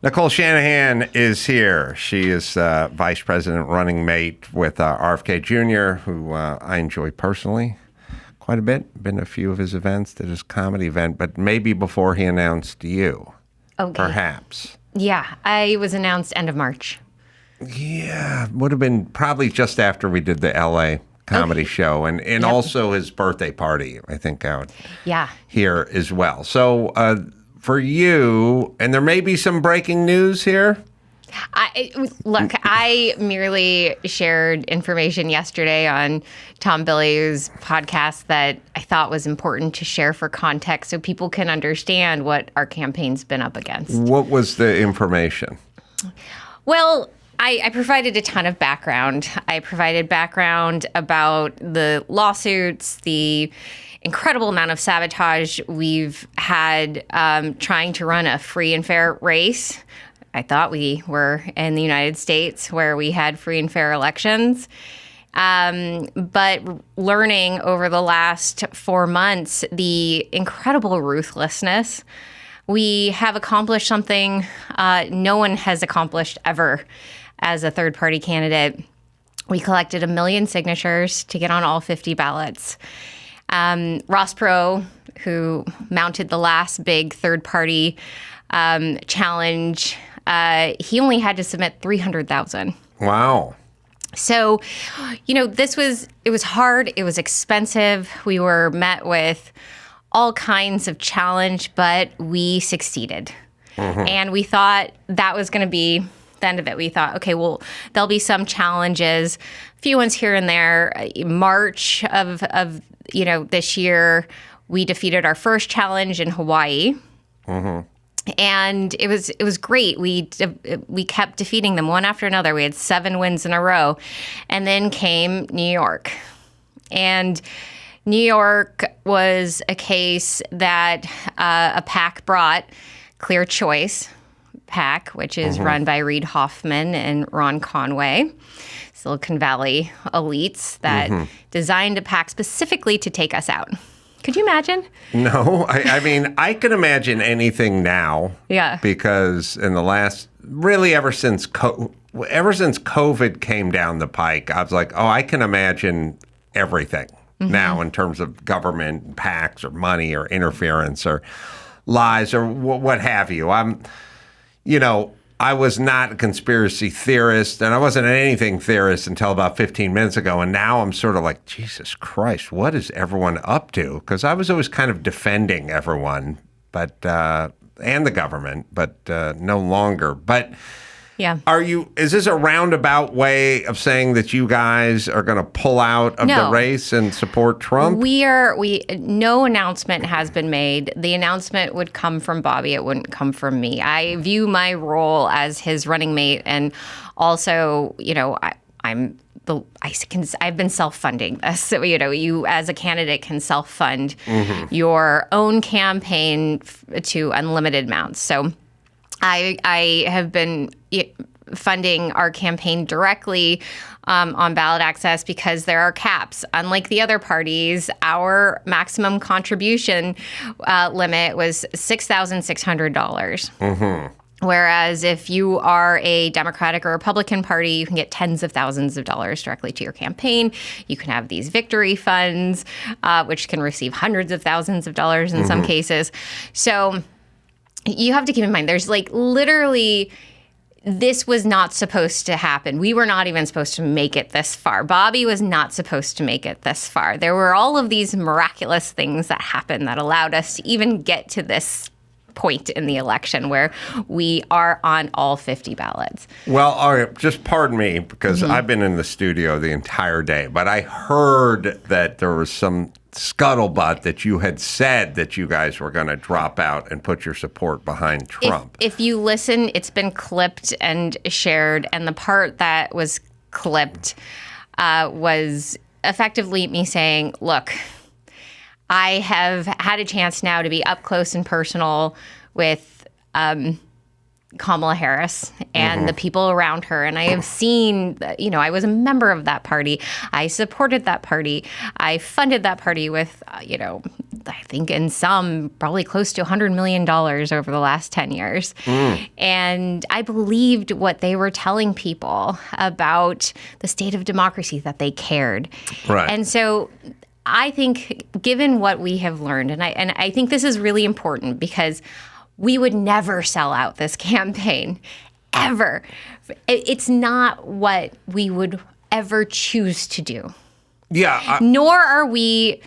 Nicole Shanahan is here. She is vice president running mate with RFK Jr., who I enjoy personally quite a bit. Been to a few of his events, did his comedy event, but maybe before he announced you. Okay. Perhaps. Yeah, I was announced end of March. Yeah, would have been probably just after we did the LA comedy show and also his birthday party, I think, out here as well. So for you, and there may be some breaking news here. I merely shared information yesterday on Tom Bilyeu's podcast that I thought was important to share for context so people can understand what our campaign's been up against. What was the information? Well, I provided a ton of background. I provided background about the lawsuits, the incredible amount of sabotage we've had trying to run a free and fair race. I thought we were in the United States where we had free and fair elections. But learning over the last 4 months the incredible ruthlessness, we have accomplished something no one has accomplished ever as a third-party candidate. We collected 1 million signatures to get on all 50 ballots. Ross Perot, who mounted the last big third-party challenge, he only had to submit 300,000. Wow. So, it was hard. It was expensive. We were met with all kinds of challenge, but we succeeded. Mm-hmm. And we thought that was going to be the end of it. We thought, okay, well, there'll be some challenges, a few ones here and there. March of this year, we defeated our first challenge in Hawaii. Mm-hmm. And it was great. We kept defeating them one after another. We had 7 wins in a row. And then came New York. And New York was a case that a PAC brought, Clear Choice PAC, which is run by Reid Hoffman and Ron Conway, Silicon Valley elites that designed a PAC specifically to take us out. Could you imagine? No, I mean, I can imagine anything now. Yeah. Because in the last, really ever since COVID came down the pike, I was like, oh, I can imagine everything now in terms of government, PACs or money or interference or lies or what have you. I was not a conspiracy theorist, and I wasn't an anything theorist until about 15 minutes ago. And now I'm sort of like, Jesus Christ, what is everyone up to? Because I was always kind of defending everyone, but and the government, but no longer. But yeah, is this a roundabout way of saying that you guys are going to pull out of the race and support Trump? No announcement has been made. The announcement would come from Bobby. It wouldn't come from me. I view my role as his running mate, and also, I've been self-funding this. So, you as a candidate can self-fund your own campaign to unlimited amounts. So I have been funding our campaign directly on ballot access because there are caps. Unlike the other parties, our maximum contribution limit was $6,600. Whereas if you are a Democratic or Republican Party, you can get tens of thousands of dollars directly to your campaign. You can have these victory funds, which can receive hundreds of thousands of dollars in some cases. So you have to keep in mind, there's literally, this was not supposed to happen. We were not even supposed to make it this far. Bobby was not supposed to make it this far. There were all of these miraculous things that happened that allowed us to even get to this point in the election where we are on all 50 ballots. Well, all right, just pardon me, because I've been in the studio the entire day, but I heard that there was some scuttlebutt that you had said that you guys were going to drop out and put your support behind Trump. If you listen, it's been clipped and shared, and the part that was clipped was effectively me saying, look, I have had a chance now to be up close and personal with Kamala Harris and the people around her. And I have seen, I was a member of that party. I supported that party. I funded that party with, I think in some, probably close to $100 million over the last 10 years. And I believed what they were telling people about the state of democracy, that they cared. Right. And so I think, given what we have learned, and I think this is really important, because we would never sell out this campaign, ever. It's not what we would ever choose to do. Yeah. Nor are we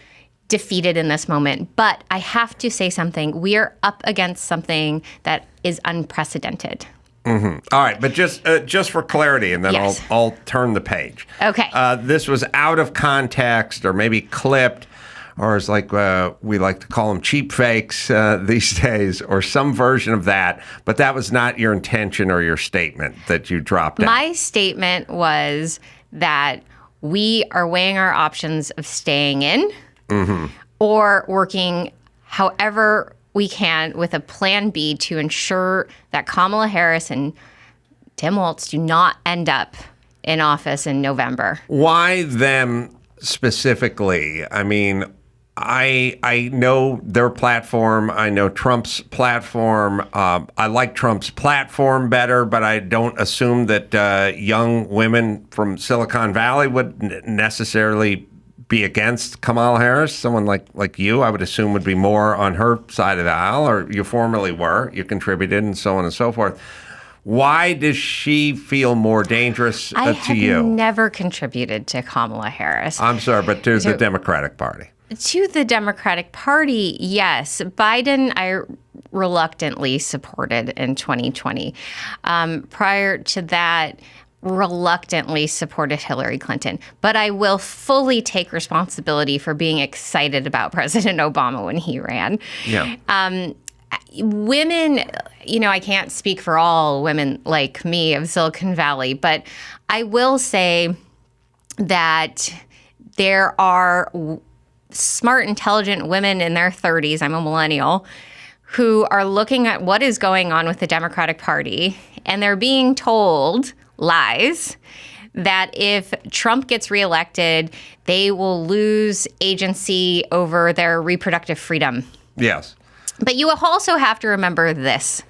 defeated in this moment. But I have to say something. We are up against something that is unprecedented. Mm-hmm. All right, but just for clarity, and then Yes. I'll turn the page. Okay. This was out of context, or maybe clipped, or as like we like to call them, cheap fakes these days, or some version of that. But that was not your intention or your statement that you dropped out. My statement was that we are weighing our options of staying in or working however we can with a plan B to ensure that Kamala Harris and Tim Walz do not end up in office in November. Why them specifically? I mean, I know their platform. I know Trump's platform. I like Trump's platform better, but I don't assume that young women from Silicon Valley would necessarily be against Kamala Harris. Someone like you, I would assume, would be more on her side of the aisle, or you formerly were. You contributed, and so on and so forth. Why does she feel more dangerous to you? I have never contributed to Kamala Harris. I'm sorry, but to the Democratic Party. To the Democratic Party, yes. Biden, I reluctantly supported in 2020. Prior to that, reluctantly supported Hillary Clinton. But I will fully take responsibility for being excited about President Obama when he ran. Yeah. Women, I can't speak for all women like me of Silicon Valley, but I will say that there are smart, intelligent women in their 30s, I'm a millennial, who are looking at what is going on with the Democratic Party, and they're being told lies that if Trump gets reelected, they will lose agency over their reproductive freedom. Yes. But you also have to remember this.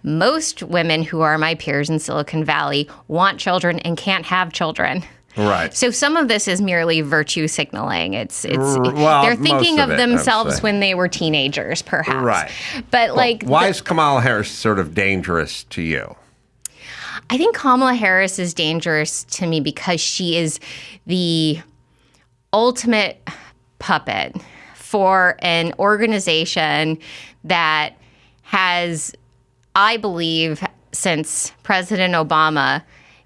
Most women who are my peers in Silicon Valley want children and can't have children. Right. So some of this is merely virtue signaling. Well, they're thinking of it, themselves when they were teenagers, perhaps. Right. But why is Kamala Harris sort of dangerous to you? I think Kamala Harris is dangerous to me because she is the ultimate puppet for an organization that has, I believe, since President Obama,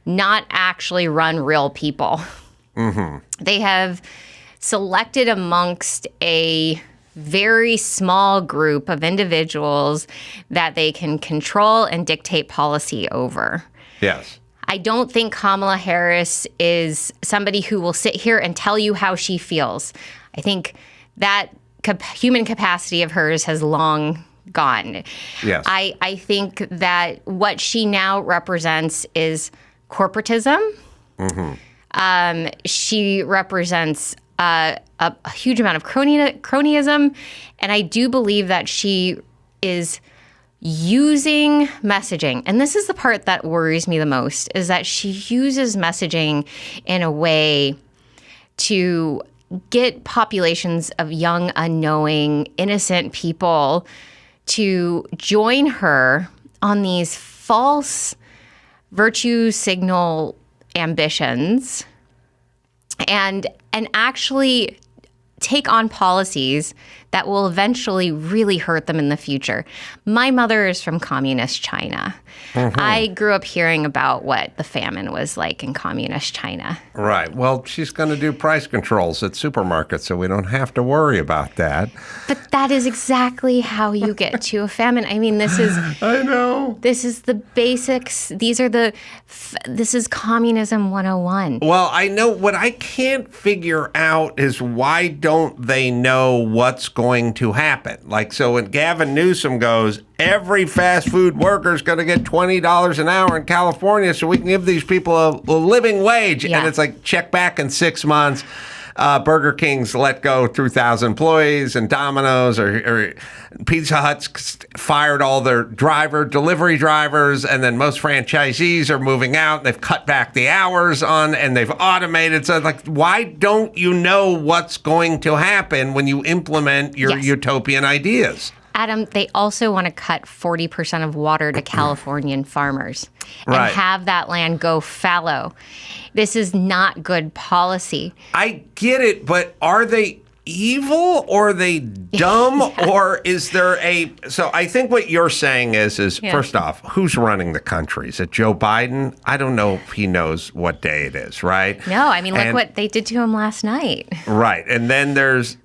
not actually run real people. Mm-hmm. They have selected amongst a very small group of individuals that they can control and dictate policy over. Yes. I don't think Kamala Harris is somebody who will sit here and tell you how she feels. I think that human capacity of hers has long gone. Yes. I think that what she now represents is corporatism. Mm-hmm. She represents a huge amount of cronyism, and I do believe that she is using messaging, and this is the part that worries me the most, is that she uses messaging in a way to get populations of young, unknowing, innocent people to join her on these false virtue signal ambitions and actually take on policies that will eventually really hurt them in the future. My mother is from communist China. Mm-hmm. I grew up hearing about what the famine was like in communist China. Right. Well, she's going to do price controls at supermarkets, so we don't have to worry about that. But that is exactly how you get to a famine. I mean, this is... I know. This is the basics. This is communism 101. Well, I know what I can't figure out is why don't they know what's going to happen? Like, so when Gavin Newsom goes, every fast food worker is going to get $20 an hour in California so we can give these people a living wage. Yeah. And it's like, check back in 6 months. Burger King's let go 2,000 employees, and Domino's or Pizza Hut's fired all their delivery drivers, and then most franchisees are moving out. They've cut back the hours and they've automated. So, like, why don't you know what's going to happen when you implement your utopian ideas? Adam, they also want to cut 40% of water to Californian farmers and have that land go fallow. This is not good policy. I get it, but are they evil or are they dumb? Or is there so I think what you're saying is first off, who's running the country? Is it Joe Biden? I don't know if he knows what day it is, right? No, I mean, look what they did to him last night. Right. And then there's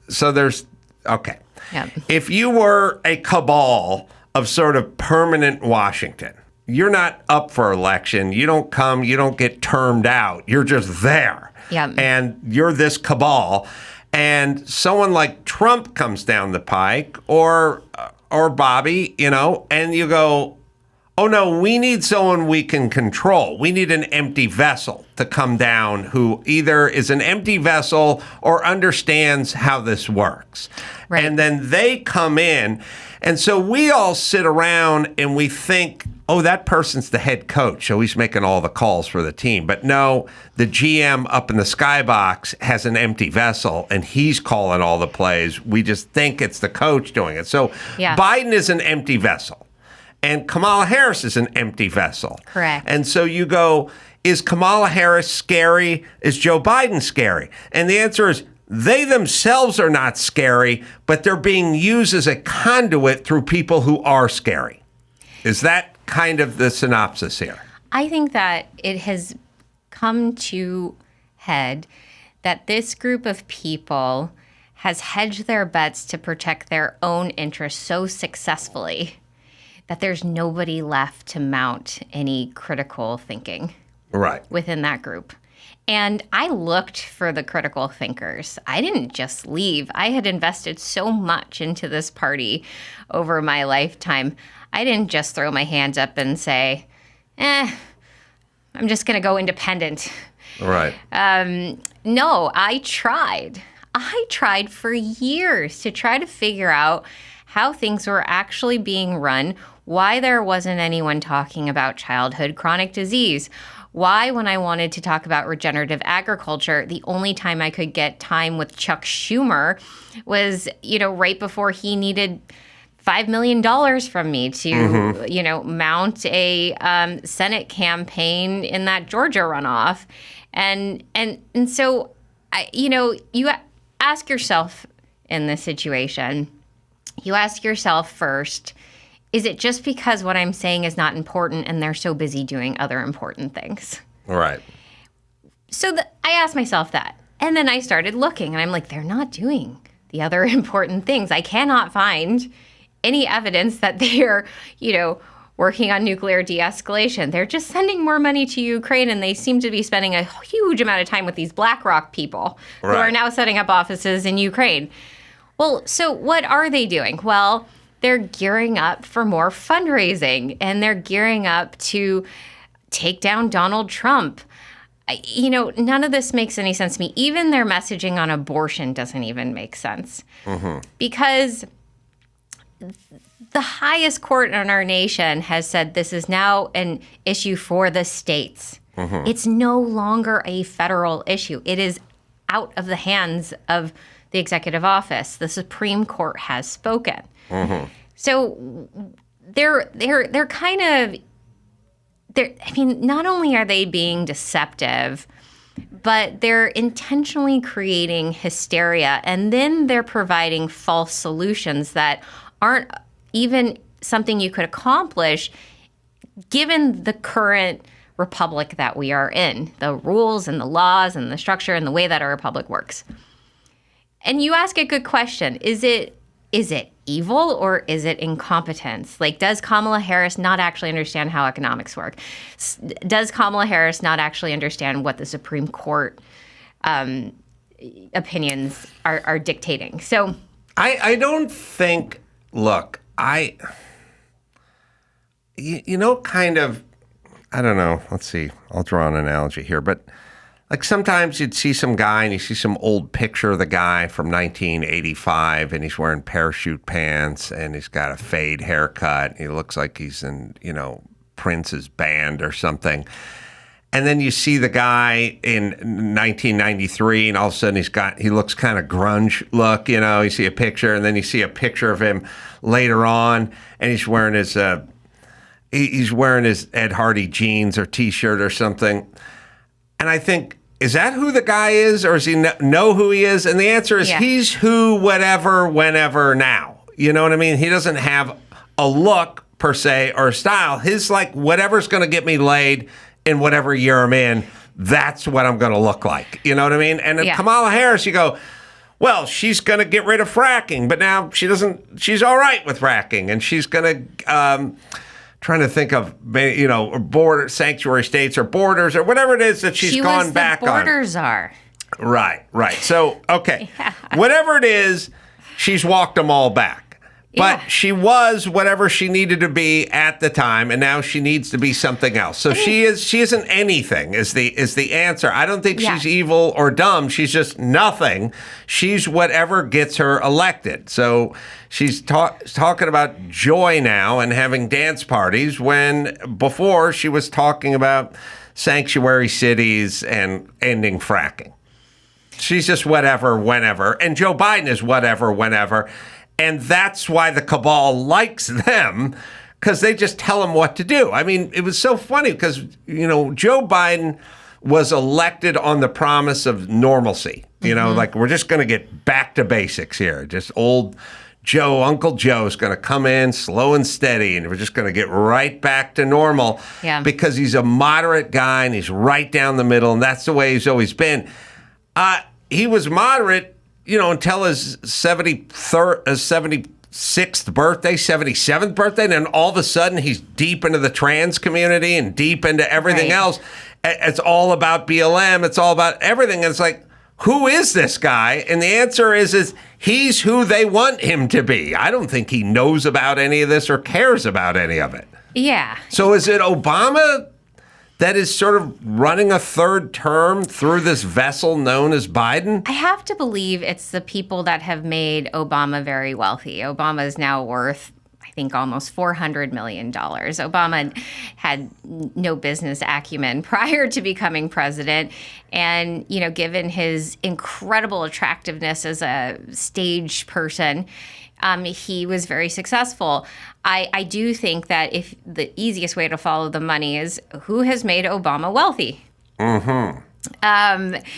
okay. Yep. If you were a cabal of sort of permanent Washington, you're not up for election. You don't come, you don't get termed out. You're just there. Yep. And you're this cabal. And someone like Trump comes down the pike or Bobby, and you go, oh, no, we need someone we can control. We need an empty vessel to come down who either is an empty vessel or understands how this works. Right. And then they come in. And so we all sit around and we think, oh, that person's the head coach, so he's making all the calls for the team. But no, the GM up in the skybox has an empty vessel, and he's calling all the plays. We just think it's the coach doing it. So Biden is an empty vessel. And Kamala Harris is an empty vessel. Correct. And so you go, is Kamala Harris scary? Is Joe Biden scary? And the answer is they themselves are not scary, but they're being used as a conduit through people who are scary. Is that kind of the synopsis here? I think that it has come to head that this group of people has hedged their bets to protect their own interests so successfully that there's nobody left to mount any critical thinking within that group. And I looked for the critical thinkers. I didn't just leave. I had invested so much into this party over my lifetime. I didn't just throw my hands up and say, I'm just going to go independent. Right. No, I tried. I tried for years to try to figure out how things were actually being run, why there wasn't anyone talking about childhood chronic disease, why when I wanted to talk about regenerative agriculture, the only time I could get time with Chuck Schumer was, right before he needed $5 million from me to, mount a Senate campaign in that Georgia runoff. And so, you ask yourself in this situation, you ask yourself first, is it just because what I'm saying is not important and they're so busy doing other important things? Right. So I asked myself that. And then I started looking and I'm like, they're not doing the other important things. I cannot find any evidence that they're, working on nuclear de-escalation. They're just sending more money to Ukraine, and they seem to be spending a huge amount of time with these BlackRock people who are now setting up offices in Ukraine. Well, so what are they doing? Well, they're gearing up for more fundraising, and they're gearing up to take down Donald Trump. None of this makes any sense to me. Even their messaging on abortion doesn't even make sense. Because the highest court in our nation has said this is now an issue for the states. It's no longer a federal issue. It is out of the hands of the executive office. The Supreme Court has spoken. So they're kind of, not only are they being deceptive, but they're intentionally creating hysteria, and then they're providing false solutions that aren't even something you could accomplish given the current republic that we are in, the rules and the laws and the structure and the way that our republic works. And you ask a good question. Is it evil or is it incompetence? Like, does Kamala Harris not actually understand how economics work? Does Kamala Harris not actually understand what the Supreme Court opinions are dictating? So I don't think, look, I don't know. Let's see. I'll draw an analogy here. But like sometimes you'd see some guy and you see some old picture of the guy from 1985 and he's wearing parachute pants and he's got a fade haircut. He looks like he's in, Prince's band or something. And then you see the guy in 1993 and all of a sudden he looks kind of grunge look, you see a picture and then you see a picture of him later on and he's wearing his Ed Hardy jeans or t-shirt or something. And I think, is that who the guy is, or does he know who he is? And the answer is he's who, whatever, whenever, now. You know what I mean? He doesn't have a look, per se, or a style. His, whatever's going to get me laid in whatever year I'm in, that's what I'm going to look like. You know what I mean? And Kamala Harris, you go, well, she's going to get rid of fracking, but now she's all right with fracking, and she's going to... trying to think of, border sanctuary states or borders or whatever it is that she's gone back on. Borders are. Right. So, okay. Yeah. Whatever it is, she's walked them all back. But she was whatever she needed to be at the time, and now she needs to be something else. So she isn't anything is the answer. I don't think she's evil or dumb. She's just nothing. She's whatever gets her elected. So she's talking about joy now and having dance parties when before she was talking about sanctuary cities and ending fracking. She's just whatever, whenever. And Joe Biden is whatever, whenever. And that's why the cabal likes them, because they just tell them what to do. I mean, it was so funny because, Joe Biden was elected on the promise of normalcy. We're just going to get back to basics here. Just old Joe, Uncle Joe's going to come in slow and steady, and we're just going to get right back to normal because he's a moderate guy and he's right down the middle, and that's the way he's always been. He was moderate until his 76th birthday, 77th birthday, and then all of a sudden he's deep into the trans community and deep into everything else. It's all about BLM. It's all about everything. And it's like, who is this guy? And the answer is he's who they want him to be. I don't think he knows about any of this or cares about any of it. Yeah. So is it Obama that is sort of running a third term through this vessel known as Biden? I have to believe it's the people that have made Obama very wealthy. Obama is now worth, I think, almost $400 million. Obama had no business acumen prior to becoming president. And, given his incredible attractiveness as a stage person, he was very successful. I do think that if the easiest way to follow the money is who has made Obama wealthy. Mm-hmm.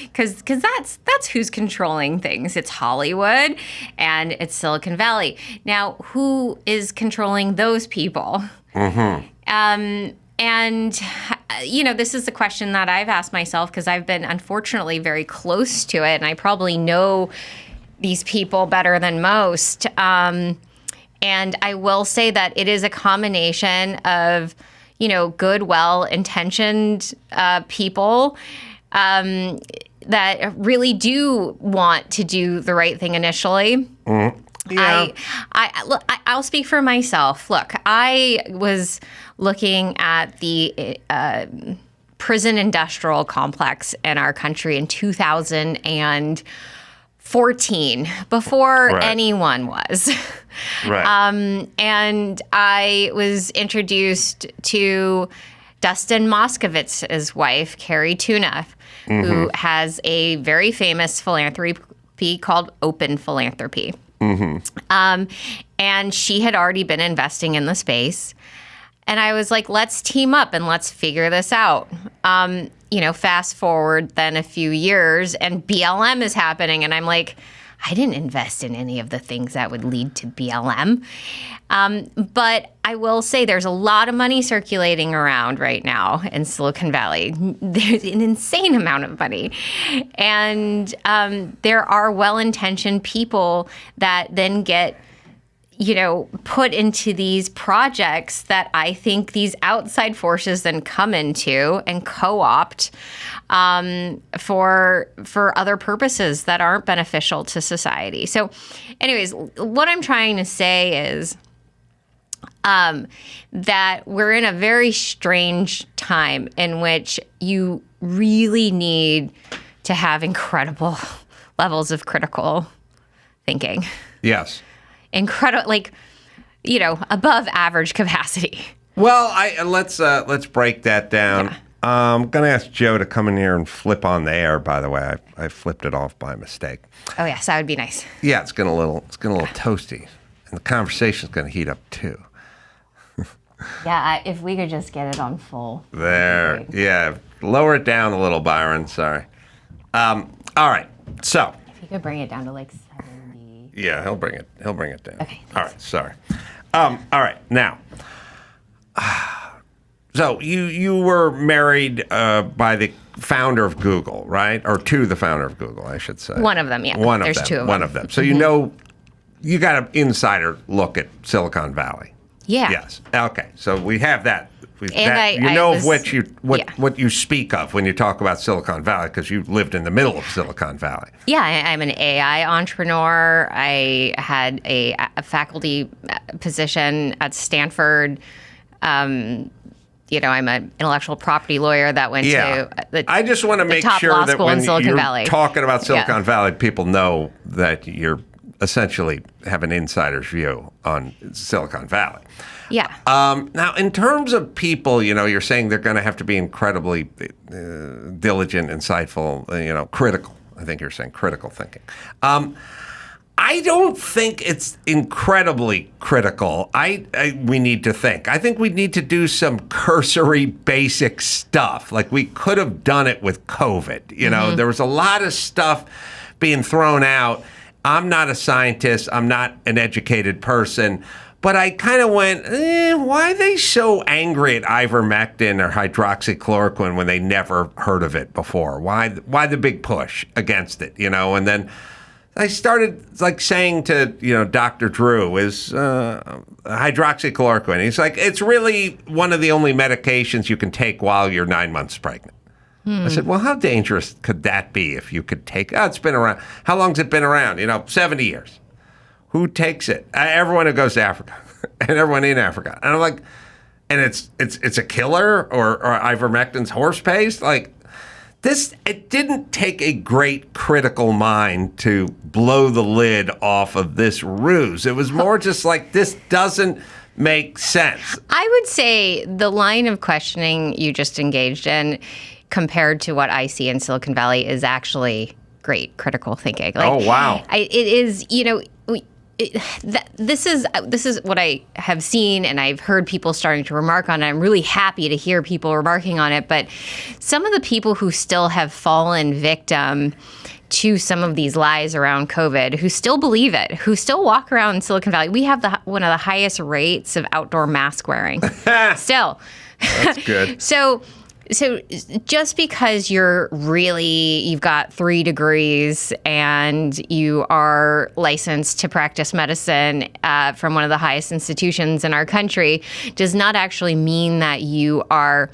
Because that's who's controlling things. It's Hollywood and it's Silicon Valley. Now, who is controlling those people? Mm-hmm. And this is the question that I've asked myself because I've been unfortunately very close to it, and I probably know these people better than most. And I will say that it is a combination of, good, well-intentioned people that really do want to do the right thing initially. Mm-hmm. Yeah. I'll speak for myself. Look, I was looking at the prison industrial complex in our country in 2014, before anyone was. Right. And I was introduced to Dustin Moscovitz's wife, Carrie Tuna, who has a very famous philanthropy called Open Philanthropy. Mm-hmm. And she had already been investing in the space. And I was like, let's team up and let's figure this out. Fast forward then a few years and BLM is happening. And I'm like, I didn't invest in any of the things that would lead to BLM. But I will say there's a lot of money circulating around right now in Silicon Valley. There's an insane amount of money. And there are well-intentioned people that then get put into these projects that I think these outside forces then come into and co-opt for other purposes that aren't beneficial to society. So anyways, what I'm trying to say is that we're in a very strange time in which you really need to have incredible levels of critical thinking. Yes. Incredible, like, above average capacity. Well, let's break that down. Yeah. I'm going to ask Joe to come in here and flip on the air, by the way. I flipped it off by mistake. Oh, yes, that would be nice. Yeah, it's getting a little toasty. And the conversation's going to heat up, too. Yeah, if we could just get it on full. There. Yeah. Lower it down a little, Byron. Sorry. All right. So. If you could bring it down to like 70. Yeah, he'll bring it down. Okay. Thanks. All right. Sorry. All right. Now. So you were married by the founder of Google, right? Or to the founder of Google, I should say. One of them, yeah. There's two of them. One of them. So you got an insider look at Silicon Valley. Yeah. Yes. Okay. So we have that. And what you speak of when you talk about Silicon Valley, because you lived in the middle of Silicon Valley. Yeah, I'm an AI entrepreneur. I had a faculty position at Stanford. I'm an intellectual property lawyer that went to I just want to make sure that when you're talking about Silicon Valley, people know that you're essentially have an insider's view on Silicon Valley. Yeah. Now, in terms of people, you're saying they're going to have to be incredibly diligent, insightful, critical. I think you're saying critical thinking. I don't think it's incredibly critical. We need to think. I think we need to do some cursory basic stuff. Like we could have done it with COVID. There was a lot of stuff being thrown out. I'm not a scientist. I'm not an educated person. But I kind of went, why are they so angry at ivermectin or hydroxychloroquine when they never heard of it before? Why the big push against it, And then I started saying to, Dr. Drew is hydroxychloroquine. He's like, it's really one of the only medications you can take while you're 9 months pregnant. I said, well, how dangerous could that be if you could take it's been around. How long's it been around? 70 years. Who takes it? Everyone who goes to Africa and everyone in Africa. And I'm like, and it's a killer or ivermectin's horse paste? Like this, it didn't take a great critical mind to blow the lid off of this ruse. It was more just like, this doesn't make sense. I would say the line of questioning you just engaged in compared to what I see in Silicon Valley is actually great critical thinking. Oh, wow. It is, this is what I have seen, and I've heard people starting to remark on it. I'm really happy to hear people remarking on it. But some of the people who still have fallen victim to some of these lies around COVID, who still believe it, who still walk around in Silicon Valley, we have one of the highest rates of outdoor mask wearing. Still. That's good. So just because you've got 3 degrees and you are licensed to practice medicine from one of the highest institutions in our country does not actually mean that you are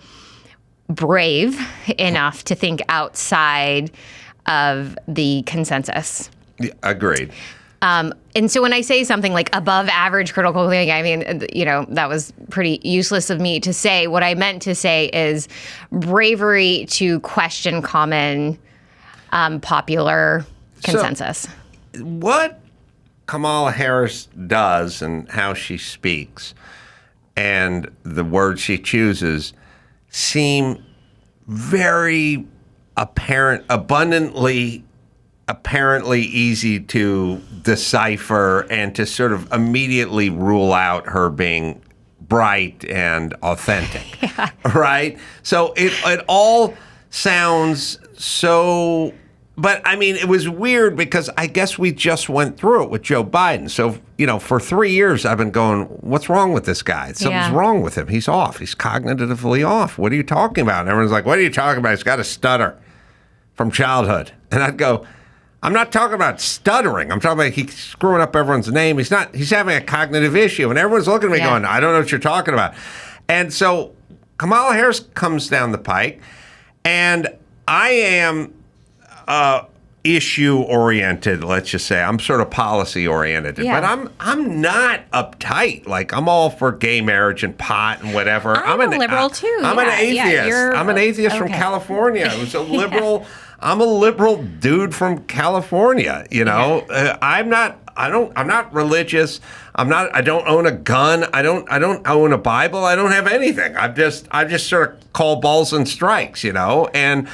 brave enough to think outside of the consensus. Yeah, agreed. And so when I say something like above average critical thinking, I mean, that was pretty useless of me to say. What I meant to say is bravery to question common popular consensus. So, what Kamala Harris does and how she speaks and the words she chooses seem very apparently easy to decipher and to sort of immediately rule out her being bright and authentic, right? So it all sounds so, but I mean, it was weird because I guess we just went through it with Joe Biden. So, for 3 years I've been going, what's wrong with this guy? Something's wrong with him. He's off. He's cognitively off. What are you talking about? And everyone's like, what are you talking about? He's got a stutter from childhood. And I'd go, I'm not talking about stuttering. I'm talking about he's screwing up everyone's name. He's having a cognitive issue. And everyone's looking at me going, I don't know what you're talking about. And so Kamala Harris comes down the pike, and I am, issue oriented, let's just say. I'm sort of policy oriented, but I'm not uptight. Like, I'm all for gay marriage and pot and whatever. I'm a liberal too. I'm an atheist. I'm an atheist from California. It was a liberal. I'm a liberal dude from California. You know, I'm not religious. I don't own a gun. I don't own a Bible. I don't have anything. I just sort of call balls and strikes, you know. And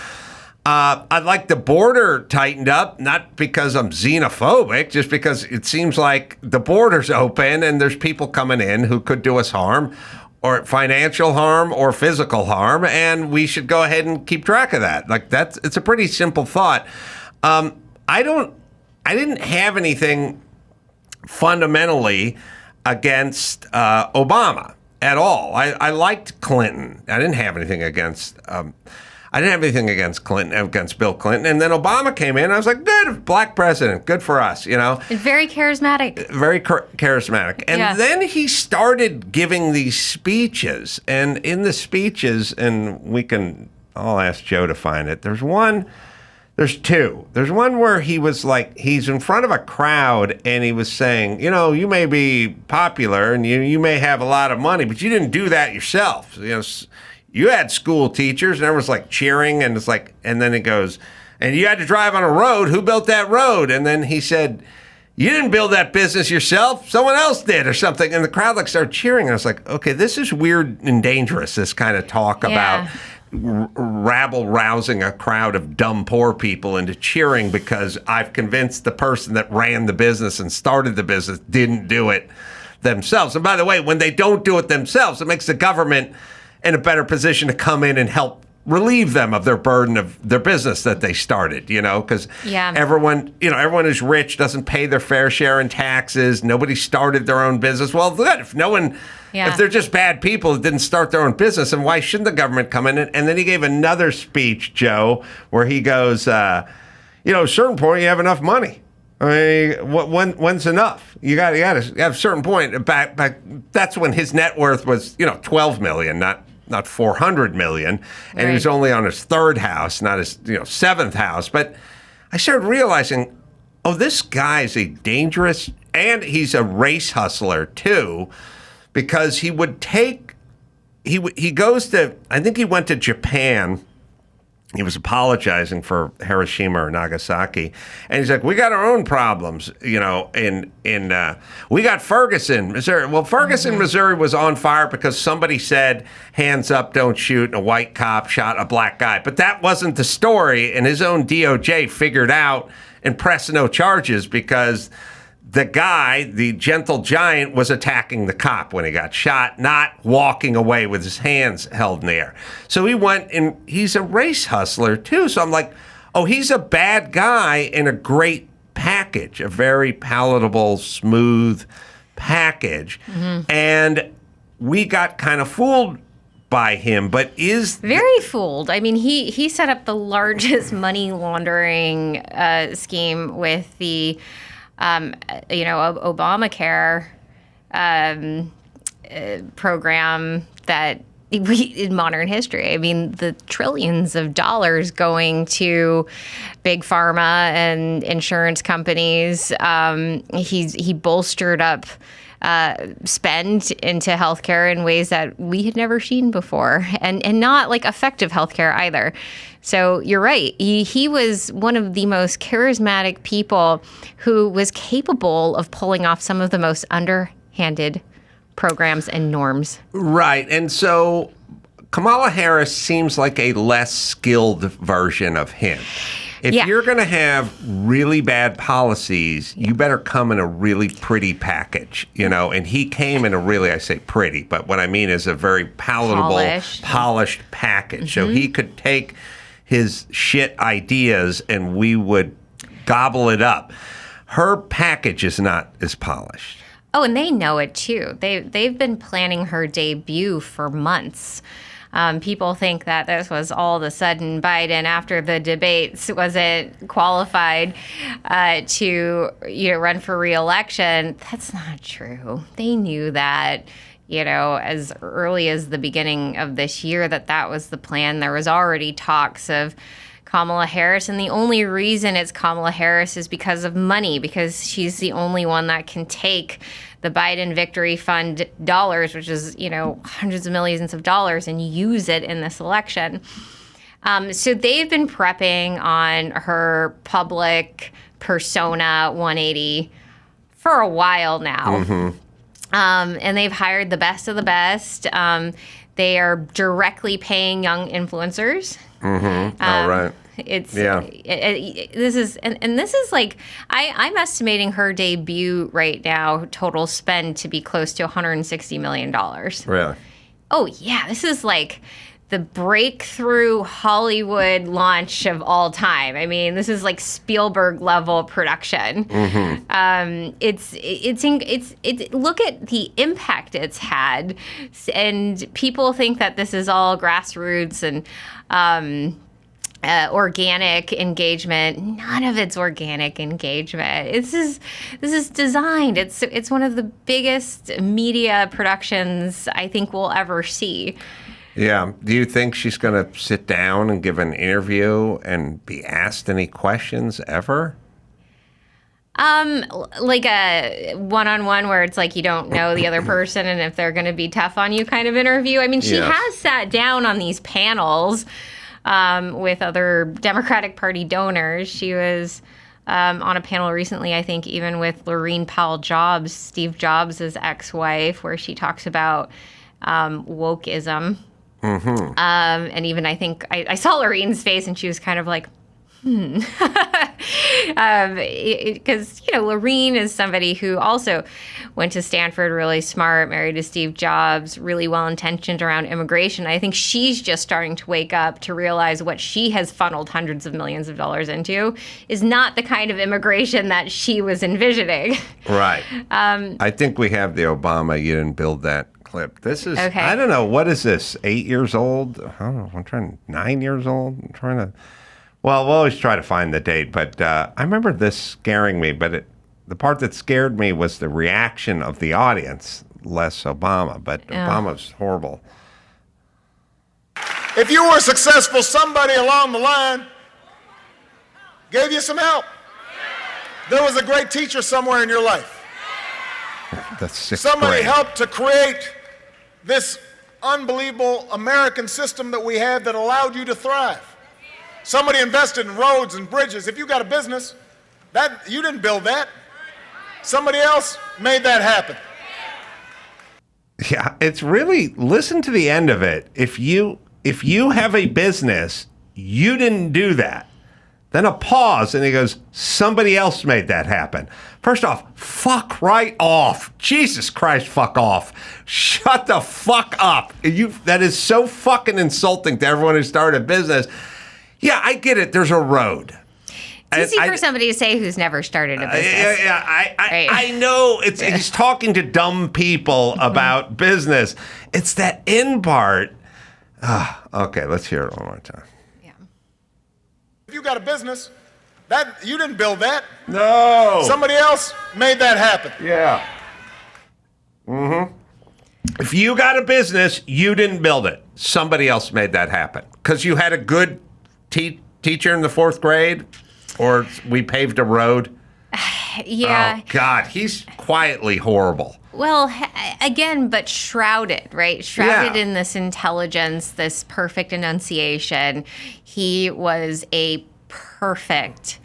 I'd like the border tightened up, not because I'm xenophobic, just because it seems like the border's open and there's people coming in who could do us harm, or financial harm or physical harm, and we should go ahead and keep track of that. Like, it's a pretty simple thought. I didn't have anything fundamentally against Obama at all. I liked Clinton. I didn't have anything against Clinton, against Bill Clinton. And then Obama came in. I was like, good, black president, good for us, you know. And very charismatic. Very charismatic. And then he started giving these speeches. And in the speeches, and I'll ask Joe to find it. There's two. There's one where he was like, he's in front of a crowd and he was saying, you know, you may be popular and you may have a lot of money, but you didn't do that yourself. You know, you had school teachers and everyone's like cheering, and it's like, and then it goes, and you had to drive on a road. Who built that road? And then he said, you didn't build that business yourself. Someone else did, or something. And the crowd like started cheering. And I was like, okay, this is weird and dangerous, this kind of talk about rabble rousing a crowd of dumb poor people into cheering because I've convinced the person that ran the business and started the business didn't do it themselves. And by the way, when they don't do it themselves, it makes the government in a better position to come in and help relieve them of their burden of their business that they started, you know, because everyone who's rich doesn't pay their fair share in taxes. Nobody started their own business. Well, good. If they're just bad people that didn't start their own business, then why shouldn't the government come in? And then he gave another speech, Joe, where he goes, at a certain point, you have enough money. I mean, when's enough? You got to have a certain point. Back, that's when his net worth was, $12 million, not $400 million, and he was only on his third house, not his seventh house. But I started realizing, this guy's a dangerous, and he's a race hustler too, because he goes to, I think he went to Japan. He was apologizing for Hiroshima or Nagasaki, and he's like, "We got our own problems, we got Ferguson, Missouri. Well, Ferguson, Missouri was on fire because somebody said, 'Hands up, don't shoot,' and a white cop shot a black guy. But that wasn't the story, and his own DOJ figured out and pressed no charges because the guy, the gentle giant, was attacking the cop when he got shot, not walking away with his hands held in the air. So he went, and he's a race hustler too. So I'm like, he's a bad guy in a great package, a very palatable, smooth package. And we got kind of fooled by him, but very fooled. I mean, he set up the largest money laundering scheme with the Obamacare program that in modern history. I mean, the trillions of dollars going to big pharma and insurance companies. He bolstered up spend into healthcare in ways that we had never seen before, and not like effective healthcare either. So you're right. He was one of the most charismatic people who was capable of pulling off some of the most underhanded programs and norms. Right. And so Kamala Harris seems like a less skilled version of him. If you're going to have really bad policies, you better come in a really pretty package, and he came in a really, I say pretty, but what I mean is a very palatable, polished package. So he could take his shit ideas and we would gobble it up. Her package is not as polished. Oh, and they know it too. They've been planning her debut for months. People think that this was all of a sudden Biden after the debates wasn't qualified to run for re-election. That's not true. They knew that, as early as the beginning of this year that was the plan. There was already talks of Kamala Harris. And the only reason it's Kamala Harris is because of money, because she's the only one that can take the Biden Victory Fund dollars, which is, hundreds of millions of dollars, and use it in this election. So they've been prepping on her public persona 180 for a while now. Mm-hmm. And they've hired the best of the best. They are directly paying young influencers. Mm-hmm. Right. This is like, I'm estimating her debut right now, total spend to be close to $160 million. Really? Oh, yeah. This is like the breakthrough Hollywood launch of all time. I mean, this is like Spielberg level production. Mm-hmm. It's look at the impact it's had, and people think that this is all grassroots and organic engagement. None of it's organic engagement. This is designed. It's one of the biggest media productions I think we'll ever see. Yeah. Do you think she's going to sit down and give an interview and be asked any questions ever? Like a one-on-one where it's like you don't know the other person and if they're going to be tough on you kind of interview. I mean, she has sat down on these panels with other Democratic Party donors. She was on a panel recently, I think, even with Laurene Powell Jobs, Steve Jobs' ex-wife, where she talks about wokeism. Mm-hmm. And even I think I saw Lorene's face and she was kind of like, because, Laurene is somebody who also went to Stanford, really smart, married to Steve Jobs, really well-intentioned around immigration. I think she's just starting to wake up to realize what she has funneled hundreds of millions of dollars into is not the kind of immigration that she was envisioning. Right. I think we have the Obama, you didn't build that clip. This is, okay. I don't know, what is this, 8 years old? I don't know, 9 years old? I'm trying to... Well, we'll always try to find the date, but I remember this scaring me, but the part that scared me was the reaction of the audience, less Obama, but Obama's horrible. If you were successful, somebody along the line gave you some help. There was a great teacher somewhere in your life. That's somebody helped to create this unbelievable American system that we have that allowed you to thrive. Somebody invested in roads and bridges. If you got a business, that you didn't build that. Somebody else made that happen. Yeah, it's really, listen to the end of it. If you have a business, you didn't do that. Then a pause, and he goes, somebody else made that happen. First off, fuck right off. Jesus Christ, fuck off. Shut the fuck up. That is so fucking insulting to everyone who started a business. Yeah, I get it. There's a road. It's easy for somebody to say who's never started a business. I know. He's talking to dumb people about business. It's that end part. Okay, let's hear it one more time. Yeah. If you got a business, that you didn't build that. No. Somebody else made that happen. Yeah. Mm-hmm. If you got a business, you didn't build it. Somebody else made that happen. Because you had a good teacher in the 4th grade, or we paved a road. Yeah. Oh, God, he's quietly horrible. Well, again, but shrouded, right? Shrouded in this intelligence, this perfect enunciation. He was a perfect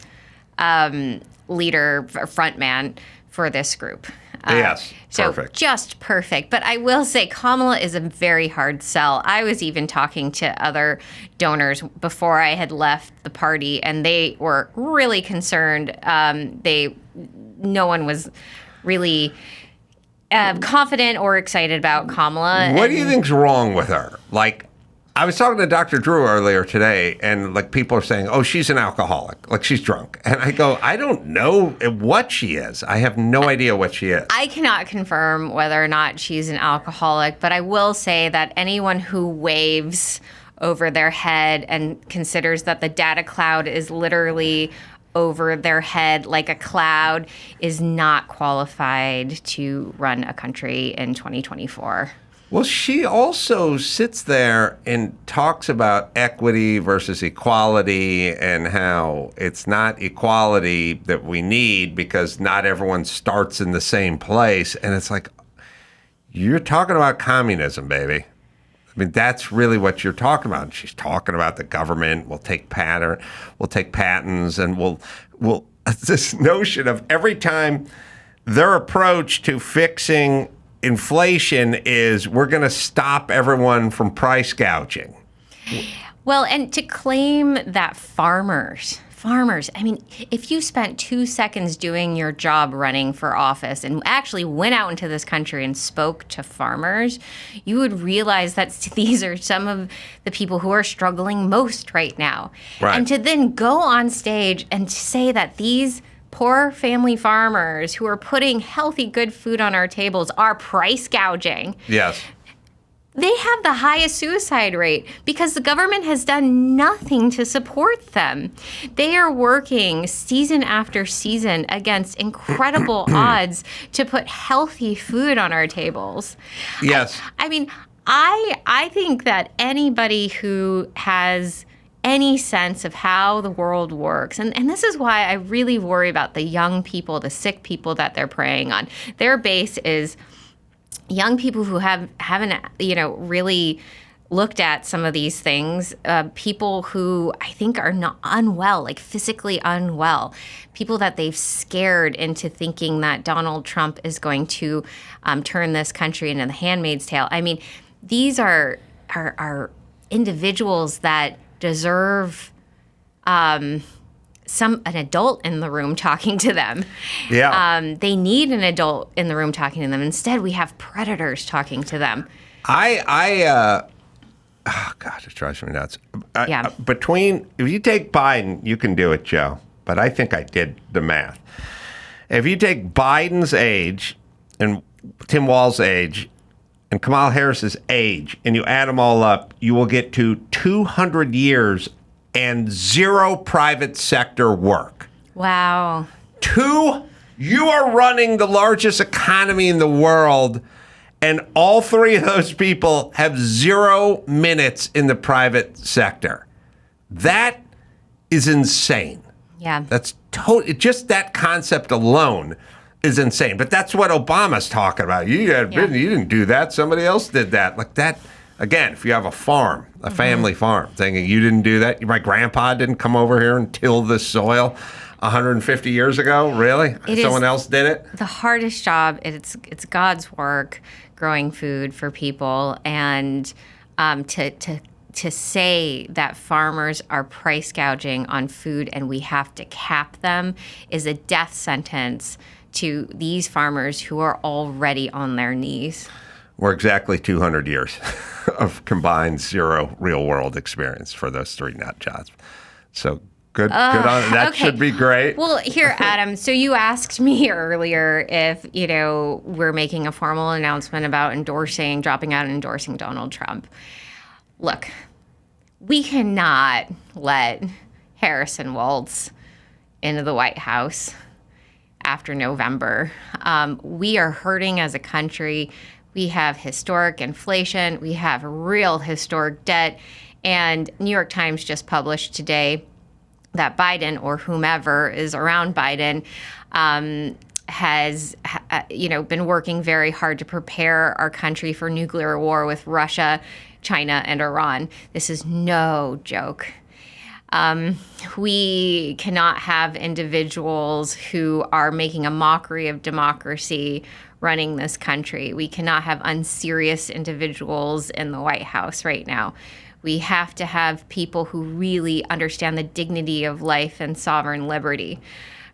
leader, frontman for this group. Yes, perfect. So just perfect. But I will say Kamala is a very hard sell. I was even talking to other donors before I had left the party, and they were really concerned. No one was really confident or excited about Kamala. What do you think's wrong with her? Like, I was talking to Dr. Drew earlier today, and like people are saying, oh, she's an alcoholic, like she's drunk. And I go, I don't know what she is. I have no idea what she is. I cannot confirm whether or not she's an alcoholic, but I will say that anyone who waves over their head and considers that the data cloud is literally over their head like a cloud is not qualified to run a country in 2024. Well, she also sits there and talks about equity versus equality and how it's not equality that we need because not everyone starts in the same place. And it's like, you're talking about communism, baby. I mean, that's really what you're talking about. And she's talking about the government will take patents, and we'll this notion of every time their approach to fixing inflation is we're going to stop everyone from price gouging. Well, and to claim that farmers, I mean, if you spent 2 seconds doing your job running for office and actually went out into this country and spoke to farmers, you would realize that these are some of the people who are struggling most right now. Right. And to then go on stage and say that these poor family farmers who are putting healthy, good food on our tables are price gouging. Yes. They have the highest suicide rate because the government has done nothing to support them. They are working season after season against incredible odds to put healthy food on our tables. Yes. I mean, I think that anybody who has any sense of how the world works. And this is why I really worry about the young people, the sick people that they're preying on. Their base is young people who haven't really looked at some of these things, people who I think are not unwell, like physically unwell, people that they've scared into thinking that Donald Trump is going to turn this country into the Handmaid's Tale. I mean, these are individuals that deserve an adult in the room talking to them. Yeah. They need an adult in the room talking to them. Instead, we have predators talking to them. Oh God, it drives me nuts. Yeah. If you take Biden, you can do it, Joe, but I think I did the math. If you take Biden's age and Tim Walz's age and Kamala Harris's age, and you add them all up, you will get to 200 years and zero private sector work. Wow. You are running the largest economy in the world, and all three of those people have 0 minutes in the private sector. That is insane. Yeah. That's just that concept alone is insane. But that's what Obama's talking about. You didn't do that. Somebody else did that. Like that. Again, if you have a farm, a family farm, thinking you didn't do that. My grandpa didn't come over here and till this soil 150 years ago. Really? Someone else did it? The hardest job. It's God's work, growing food for people, and to say that farmers are price gouging on food and we have to cap them is a death sentence to these farmers who are already on their knees. We're exactly 200 years of combined zero real world experience for those three nut jobs. So good on that. Okay. Should be great. Well, here, Adam, so you asked me earlier if, we're making a formal announcement about dropping out and endorsing Donald Trump. Look, we cannot let Harris and Walz into the White House after November. We are hurting as a country. We have historic inflation. We have real historic debt. And New York Times just published today that Biden, or whomever is around Biden, has been working very hard to prepare our country for nuclear war with Russia, China, and Iran. This is no joke. We cannot have individuals who are making a mockery of democracy running this country. We cannot have unserious individuals in the White House right now. We have to have people who really understand the dignity of life and sovereign liberty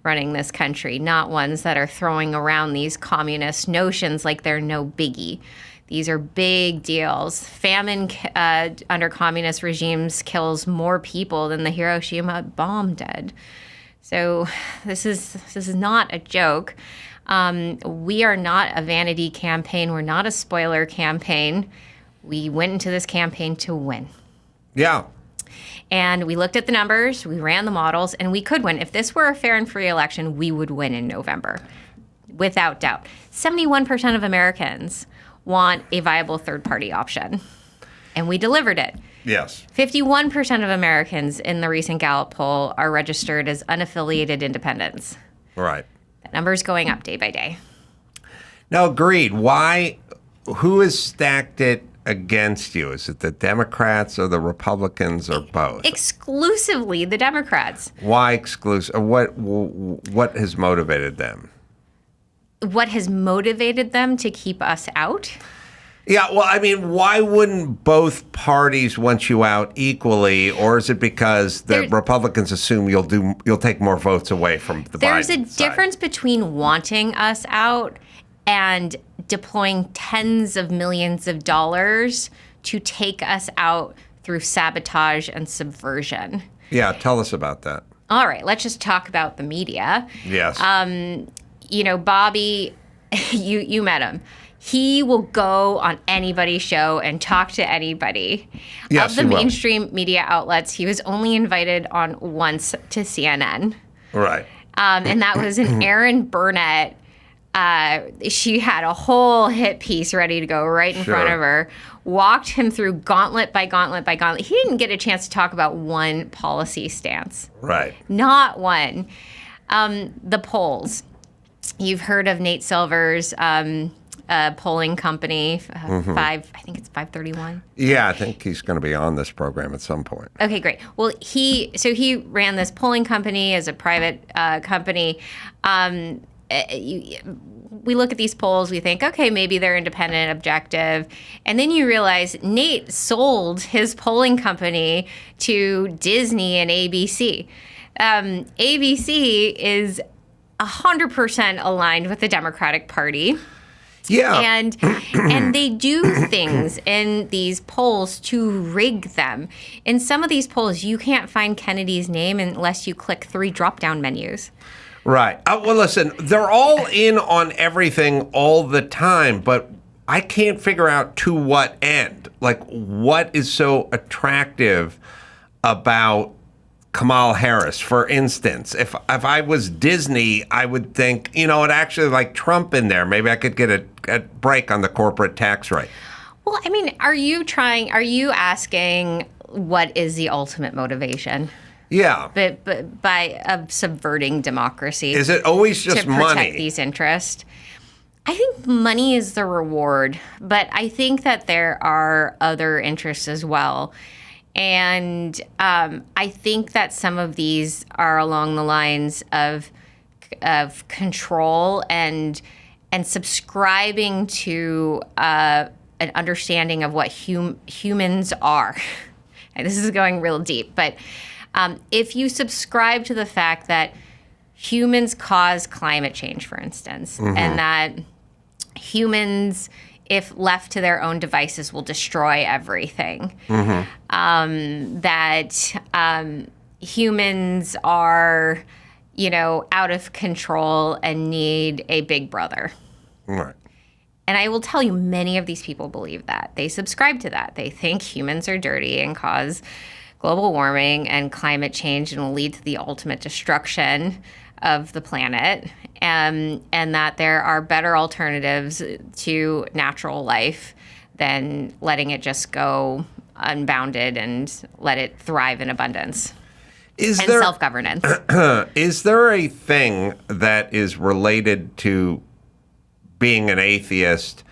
running this country, not ones that are throwing around these communist notions like they're no biggie. These are big deals. Famine under communist regimes kills more people than the Hiroshima bomb did. So this is not a joke. We are not a vanity campaign. We're not a spoiler campaign. We went into this campaign to win. Yeah. And we looked at the numbers, we ran the models, and we could win. If this were a fair and free election, we would win in November, without doubt. 71% of Americans want a viable third-party option. And we delivered it. Yes. 51% of Americans in the recent Gallup poll are registered as unaffiliated independents. Right. That number is going up day by day. No, agreed. Why? Who has stacked it against you? Is it the Democrats or the Republicans or both? Exclusively the Democrats. Why exclusive? What has motivated them? What has motivated them to keep us out? Yeah, well, I mean, why wouldn't both parties want you out equally, or is it because the Republicans assume you'll take more votes away from the Biden There's a side? difference between wanting us out and deploying tens of millions of dollars to take us out through sabotage and subversion. Yeah, tell us about that. All right, let's just talk about the media. Yes. Bobby, you met him. He will go on anybody's show and talk to anybody. Yes, of the mainstream media outlets, he was only invited on once to CNN. Right. And that was an Erin Burnett. She had a whole hit piece ready to go right in front of her, walked him through gauntlet by gauntlet by gauntlet. He didn't get a chance to talk about one policy stance. Right. Not one. The polls. You've heard of Nate Silver's polling company, I think it's 531. Yeah, I think he's going to be on this program at some point. Okay, great. Well, he ran this polling company as a private company. We look at these polls, we think, okay, maybe they're independent, objective. And then you realize Nate sold his polling company to Disney and ABC. ABC is 100% aligned with the Democratic Party. Yeah. And they do things in these polls to rig them. In some of these polls, you can't find Kennedy's name unless you click 3 drop-down menus. Right. Well, listen, they're all in on everything all the time, but I can't figure out to what end. Like, what is so attractive about Kamala Harris, for instance? If I was Disney, I would think, it actually like Trump in there. Maybe I could get a break on the corporate tax rate. Well, I mean, are you asking what is the ultimate motivation? Yeah. But by subverting democracy. Is it always just money? To protect these interests. I think money is the reward, but I think that there are other interests as well. And I think that some of these are along the lines of control and subscribing to an understanding of what humans are. And this is going real deep, but if you subscribe to the fact that humans cause climate change, for instance, and that humans, if left to their own devices, will destroy everything. That humans are, out of control and need a big brother. Right. And I will tell you, many of these people believe that. They subscribe to that. They think humans are dirty and cause global warming and climate change and will lead to the ultimate destruction of the planet, and that there are better alternatives to natural life than letting it just go unbounded and let it thrive in abundance and self-governance. Is there a thing that is related to being an atheist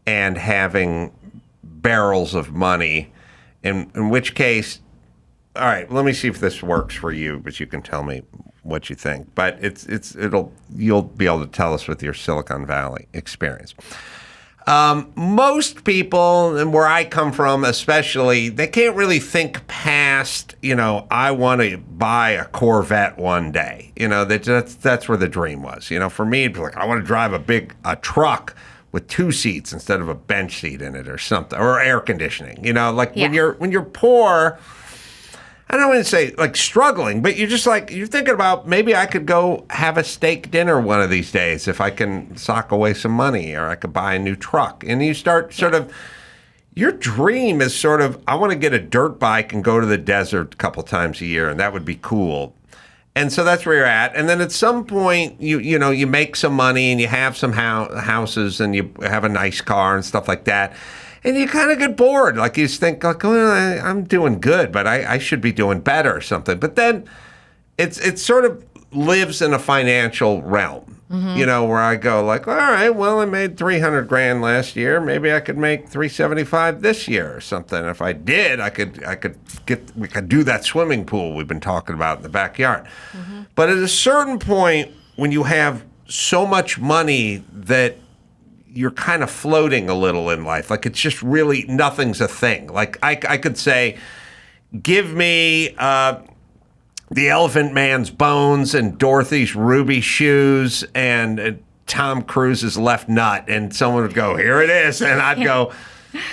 and having barrels of money, in which case, all right, let me see if this works for you, but you can tell me what you think. But you'll be able to tell us with your Silicon Valley experience. Most people, and where I come from especially, they can't really think past, I want to buy a Corvette one day. That's where the dream was. For me, it'd be like, I want to drive a truck with 2 seats instead of a bench seat in it or something, or air conditioning. When you're poor, I don't want to say like struggling, but you're thinking about maybe I could go have a steak dinner one of these days if I can sock away some money, or I could buy a new truck. And you start your dream is I want to get a dirt bike and go to the desert a couple times a year, and that would be cool. And so that's where you're at. And then at some point, you make some money and you have some houses and you have a nice car and stuff like that. And you kind of get bored. Like you just think, like, oh, I'm doing good, but I should be doing better or something. But then it sort of lives in a financial realm, where I go like, all right, well, I made $300,000 last year. Maybe I could make $375,000 this year or something. If I did, we could do that swimming pool we've been talking about in the backyard. But at a certain point, when you have so much money that you're kind of floating a little in life, like it's just really nothing's a thing. Like I could say, give me the Elephant Man's bones and Dorothy's ruby shoes and Tom Cruise's left nut, and someone would go, here it is, and I'd go, all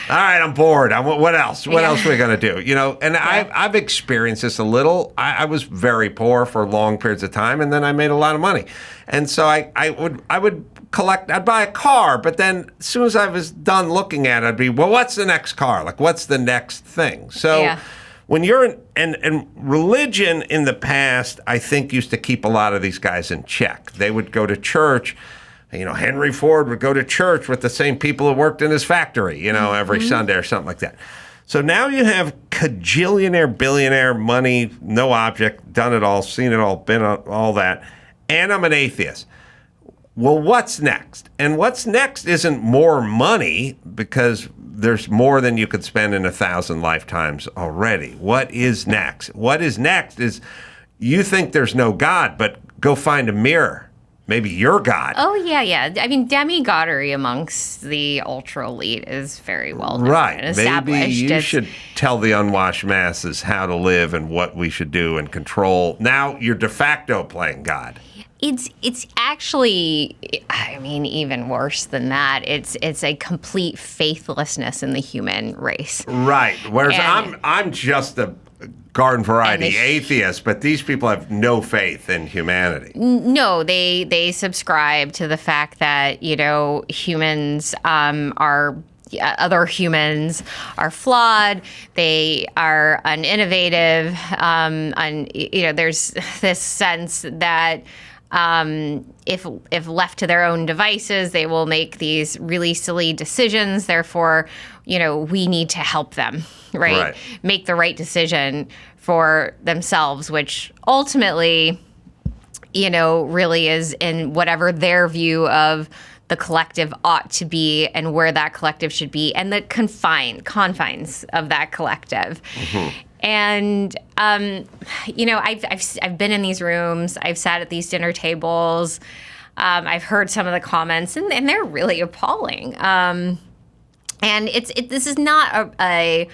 right, I'm bored. What else? What else are we gonna do? And I've experienced this a little. I was very poor for long periods of time, and then I made a lot of money, and so I would collect. I'd buy a car, but then as soon as I was done looking at it, I'd be, well, what's the next car? Like, what's the next thing? So. When you're and religion in the past, I think used to keep a lot of these guys in check. They would go to church. Henry Ford would go to church with the same people who worked in his factory, every Sunday or something like that. So now you have cajillionaire, billionaire money, no object, done it all, seen it all, been all that, and I'm an atheist. Well, what's next? And what's next isn't more money, because there's more than you could spend in 1,000 lifetimes already. What is next? What is next is you think there's no God, but go find a mirror. Maybe you're God. Oh, yeah. I mean, demigoddery amongst the ultra elite is very well known and established. Maybe you should tell the unwashed masses how to live and what we should do and control. Now you're de facto playing God. It's actually, I mean, even worse than that. It's a complete faithlessness in the human race. Right. Whereas I'm just a garden variety atheist, but these people have no faith in humanity. No, they subscribe to the fact that humans are. Other humans are flawed. They are uninnovative. There's this sense that if left to their own devices, they will make these really silly decisions. Therefore, we need to help them, right? Make the right decision for themselves, which ultimately, really is in whatever their view of the collective ought to be and where that collective should be and the confines of that collective. And, I've been in these rooms. I've sat at these dinner tables. I've heard some of the comments, and they're really appalling. And this is not a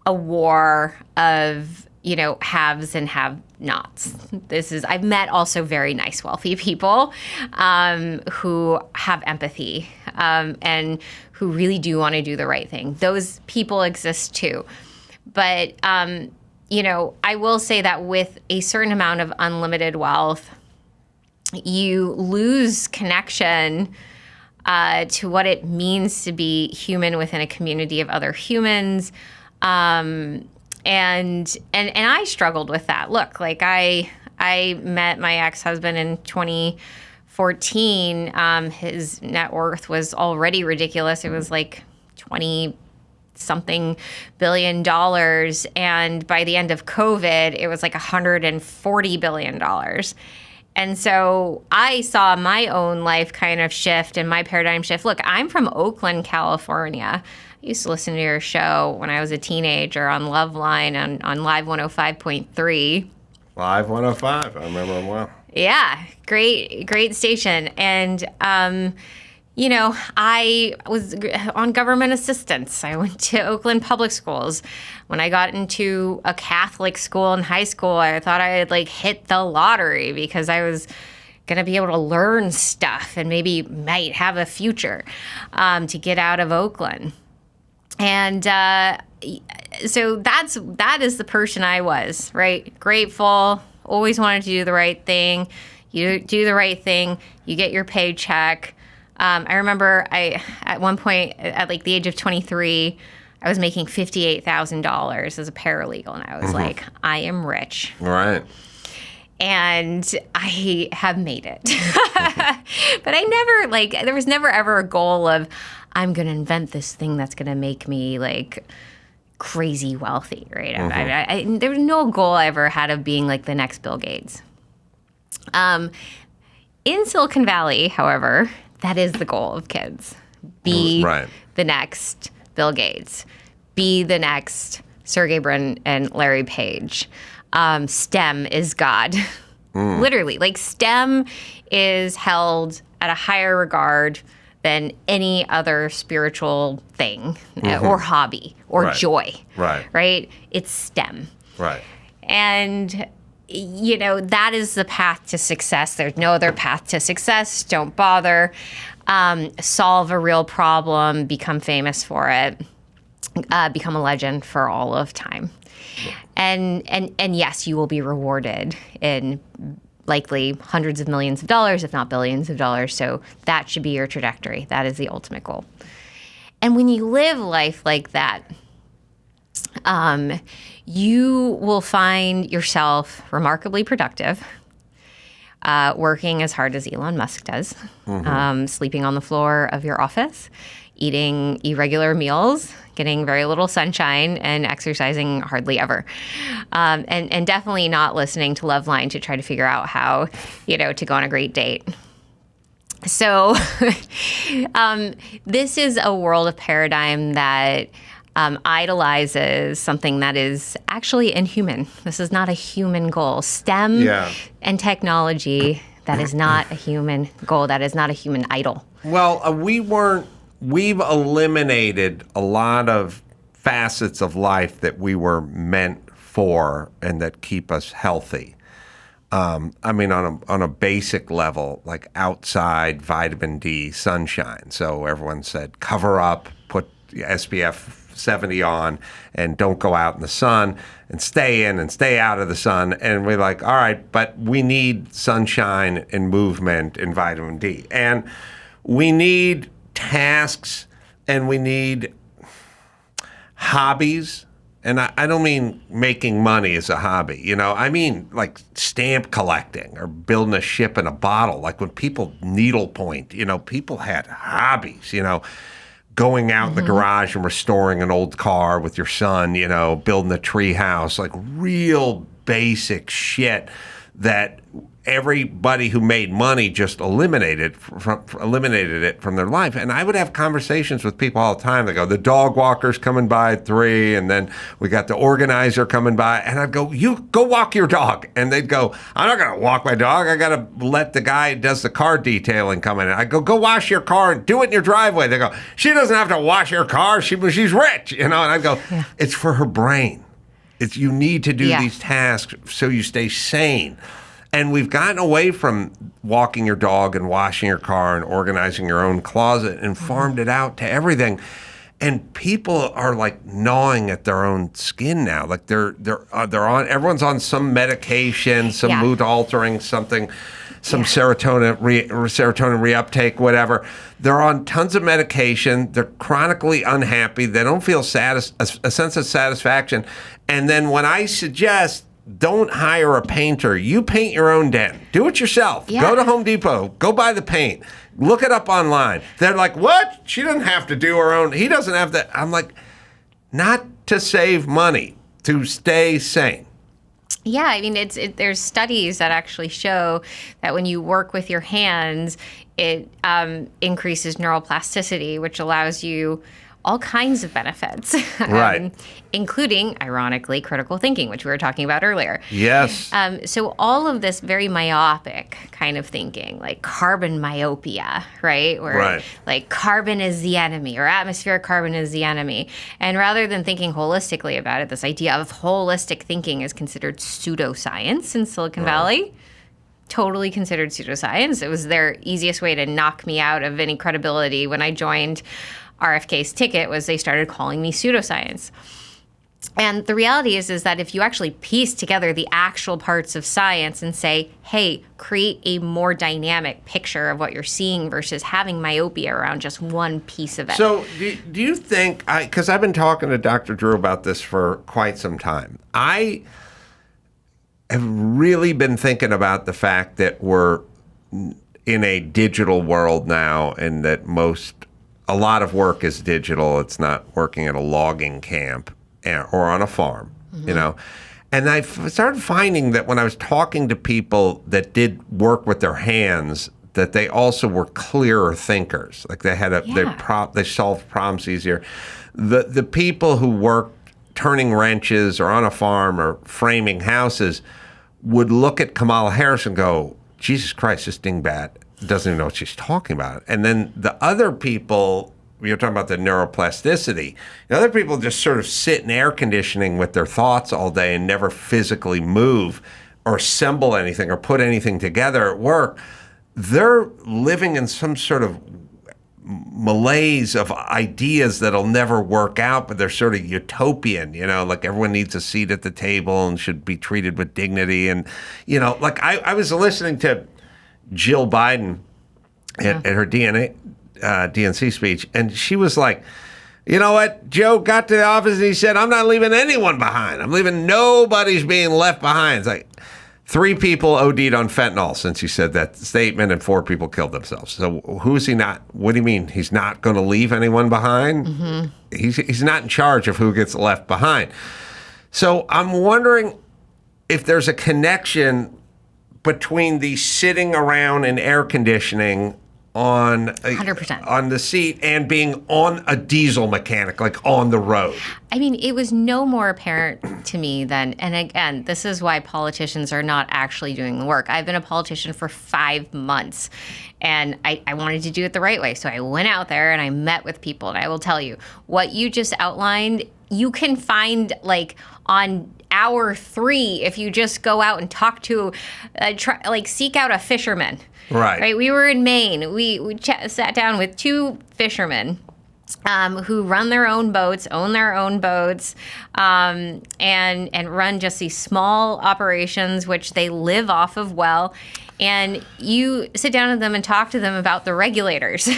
war of, haves and have-nots. I've met also very nice, wealthy people who have empathy and who really do want to do the right thing. Those people exist too. But, I will say that with a certain amount of unlimited wealth, you lose connection to what it means to be human within a community of other humans. And I struggled with that. Look, like I met my ex-husband in 2014. His net worth was already ridiculous. It was like 20-something billion dollars. And by the end of COVID, it was like $140 billion. And so I saw my own life kind of shift and my paradigm shift. Look, I'm from Oakland, California. I used to listen to your show when I was a teenager on Loveline on Live 105.3. Live 105. I remember them well. Yeah, great station. And, I was on government assistance. I went to Oakland Public Schools. When I got into a Catholic school in high school, I thought I had hit the lottery because I was going to be able to learn stuff and maybe might have a future to get out of Oakland. And so that is the person I was, right? Grateful, always wanted to do the right thing. You do the right thing, you get your paycheck. I remember at one point at the age of 23, I was making $58,000 as a paralegal, and I was like, I am rich. Right. And I have made it. But I never, there was never ever a goal of, I'm going to invent this thing that's going to make me, crazy wealthy, right? There was no goal I ever had of being, the next Bill Gates. In Silicon Valley, however, that is the goal of kids. Be the next Bill Gates. Be the next Sergey Brin and Larry Page. STEM is God. Literally. STEM is held at a higher regard than any other spiritual thing or hobby or joy. Right? It's STEM. Right. And, that is the path to success. There's no other path to success. Don't bother. Solve a real problem. Become famous for it. Become a legend for all of time. And yes, you will be rewarded in likely hundreds of millions of dollars, if not billions of dollars. So that should be your trajectory. That is the ultimate goal. And when you live life like that, you will find yourself remarkably productive, working as hard as Elon Musk does, sleeping on the floor of your office, eating irregular meals, getting very little sunshine, and exercising hardly ever. And definitely not listening to Loveline to try to figure out how, to go on a great date. So this is a world of paradigm that idolizes something that is actually inhuman. This is not a human goal. STEM and technology, that is not a human goal. That is not a human idol. Well, we've eliminated a lot of facets of life that we were meant for and that keep us healthy. On a basic level, like outside, vitamin D, sunshine. So everyone said, cover up, put SPF 70 on, and don't go out in the sun, and stay in and stay out of the sun. And we're like, all right, but we need sunshine and movement and vitamin D. And we need tasks, and we need hobbies. And I don't mean making money as a hobby, I mean like stamp collecting or building a ship in a bottle. Like when people needlepoint, people had hobbies, going out in the garage and restoring an old car with your son, building a tree house, like real basic shit that everybody who made money just eliminated it from their life. And I would have conversations with people all the time. They go, the dog walker's coming by at 3, and then we got the organizer coming by, and I'd go, you go walk your dog. And they'd go, I'm not going to walk my dog. I got to let the guy who does the car detailing come in. I go wash your car and do it in your driveway. They go, she doesn't have to wash your car. She's rich, And I go, it's for her brain. You need to do these tasks so you stay sane. And we've gotten away from walking your dog and washing your car and organizing your own closet and farmed it out to everything. And people are like gnawing at their own skin now. Like they're on. Everyone's on some medication, some mood altering something, some serotonin reuptake, whatever. They're on tons of medication. They're chronically unhappy. They don't feel a sense of satisfaction. And then when I suggest, don't hire a painter. You paint your own den. Do it yourself. Yeah. Go to Home Depot. Go buy the paint. Look it up online. They're like, what? She doesn't have to do her own. He doesn't have to. I'm like, not to save money, to stay sane. Yeah, I mean, there's studies that actually show that when you work with your hands, it increases neuroplasticity, which allows you all kinds of benefits, including, ironically, critical thinking, which we were talking about earlier. Yes. So all of this very myopic kind of thinking, like carbon myopia, right? Where like carbon is the enemy or atmospheric carbon is the enemy. And rather than thinking holistically about it, this idea of holistic thinking is considered pseudoscience in Silicon Valley. Totally considered pseudoscience. It was their easiest way to knock me out of any credibility when I joined RFK's ticket. Was they started calling me pseudoscience. And the reality is that if you actually piece together the actual parts of science and say, hey, create a more dynamic picture of what you're seeing versus having myopia around just one piece of it. So do you think, because I've been talking to Dr. Drew about this for quite some time, have really been thinking about the fact that we're in a digital world now, and that a lot of work is digital. It's not working at a logging camp or on a farm, you know. And I started finding that when I was talking to people that did work with their hands, that they also were clearer thinkers. Like they had they solved problems easier. The people who worked turning wrenches or on a farm or framing houses would look at Kamala Harris and go, Jesus Christ, this dingbat doesn't even know what she's talking about. And then the other people, you're talking about the neuroplasticity, the other people just sort of sit in air conditioning with their thoughts all day and never physically move or assemble anything or put anything together at work. They're living in some sort of malaise of ideas that'll never work out, but they're sort of utopian, you know, like everyone needs a seat at the table and should be treated with dignity. And, you know, like I was listening to Jill Biden at her DNC speech, and she was like, you know what, Joe got to the office and he said, I'm not leaving anyone behind. I'm leaving nobody's being left behind. It's like 3 people OD'd on fentanyl since he said that statement, and 4 people killed themselves. So who's he not? What do you mean he's not going to leave anyone behind? Mm-hmm. He's not in charge of who gets left behind. So I'm wondering if there's a connection between the sitting around in air conditioning on 100% on the seat and being on a diesel mechanic, like on the road. I mean, it was no more apparent to me than, and again, this is why politicians are not actually doing the work. I've been a politician for 5 months, and I wanted to do it the right way. So I went out there and I met with people, and I will tell you, what you just outlined, you can find like on hour 3 if you just go out and talk to, seek out a fisherman. Right. We were in Maine. We sat down with 2 fishermen who run their own boats, own their own boats, and run just these small operations, which they live off of well. And you sit down with them and talk to them about the regulators.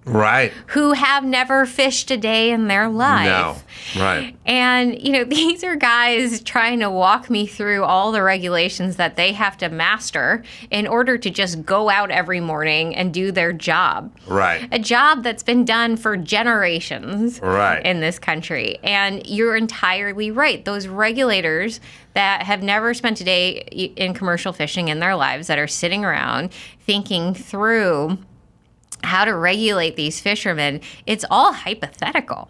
Right. Who have never fished a day in their life. No. Right. And, you know, these are guys trying to walk me through all the regulations that they have to master in order to just go out every morning and do their job. Right. A job that's been done for generations right. in this country. And you're entirely right. Those regulators that have never spent a day in commercial fishing in their lives, that are sitting around thinking through how to regulate these fishermen, it's all hypothetical.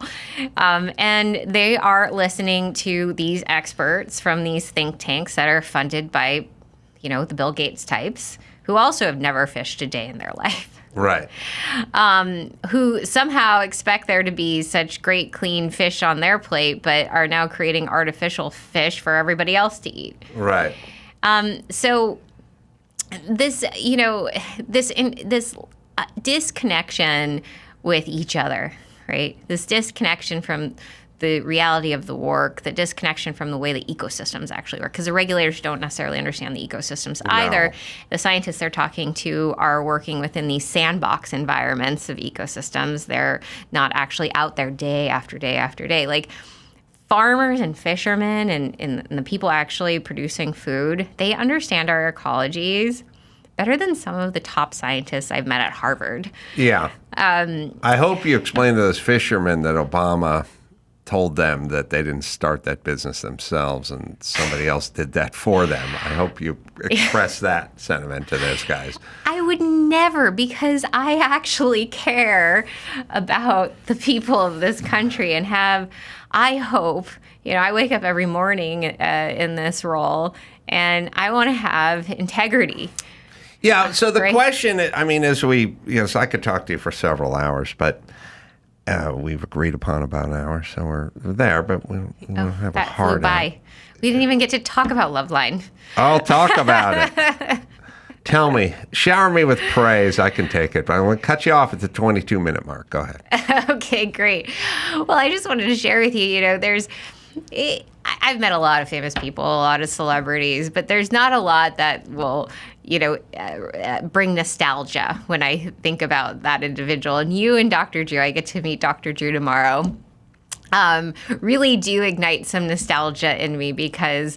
And they are listening to these experts from these think tanks that are funded by, you know, the Bill Gates types, who also have never fished a day in their life. Right. Who somehow expect there to be such great, clean fish on their plate, but are now creating artificial fish for everybody else to eat. Right. So this, you know, this disconnection with each other, right? This disconnection from the reality of the work, the disconnection from the way the ecosystems actually work, because the regulators don't necessarily understand the ecosystems either. The scientists they're talking to are working within these sandbox environments of ecosystems. They're not actually out there day after day after day. Like farmers and fishermen and the people actually producing food, they understand our ecologies better than some of the top scientists I've met at Harvard. Yeah. I hope you explain to those fishermen that Obama told them that they didn't start that business themselves and somebody else did that for them. I hope you express that sentiment to those guys. I would never, because I actually care about the people of this country and I hope, you know, I wake up every morning in this role and I want to have integrity. Yeah, so the question, I mean, as we, you know, so I could talk to you for several hours, but we've agreed upon about an hour, so we're there, but we'll have a hard hour. We didn't even get to talk about Loveline. I'll talk about it. Tell me, shower me with praise. I can take it, but I'm going to cut you off at the 22-minute mark. Go ahead. Okay, great. Well, I just wanted to share with you, you know, I've met a lot of famous people, a lot of celebrities, but there's not a lot that will, you know, bring nostalgia when I think about that individual. And you and Dr. Drew, I get to meet Dr. Drew tomorrow, really do ignite some nostalgia in me because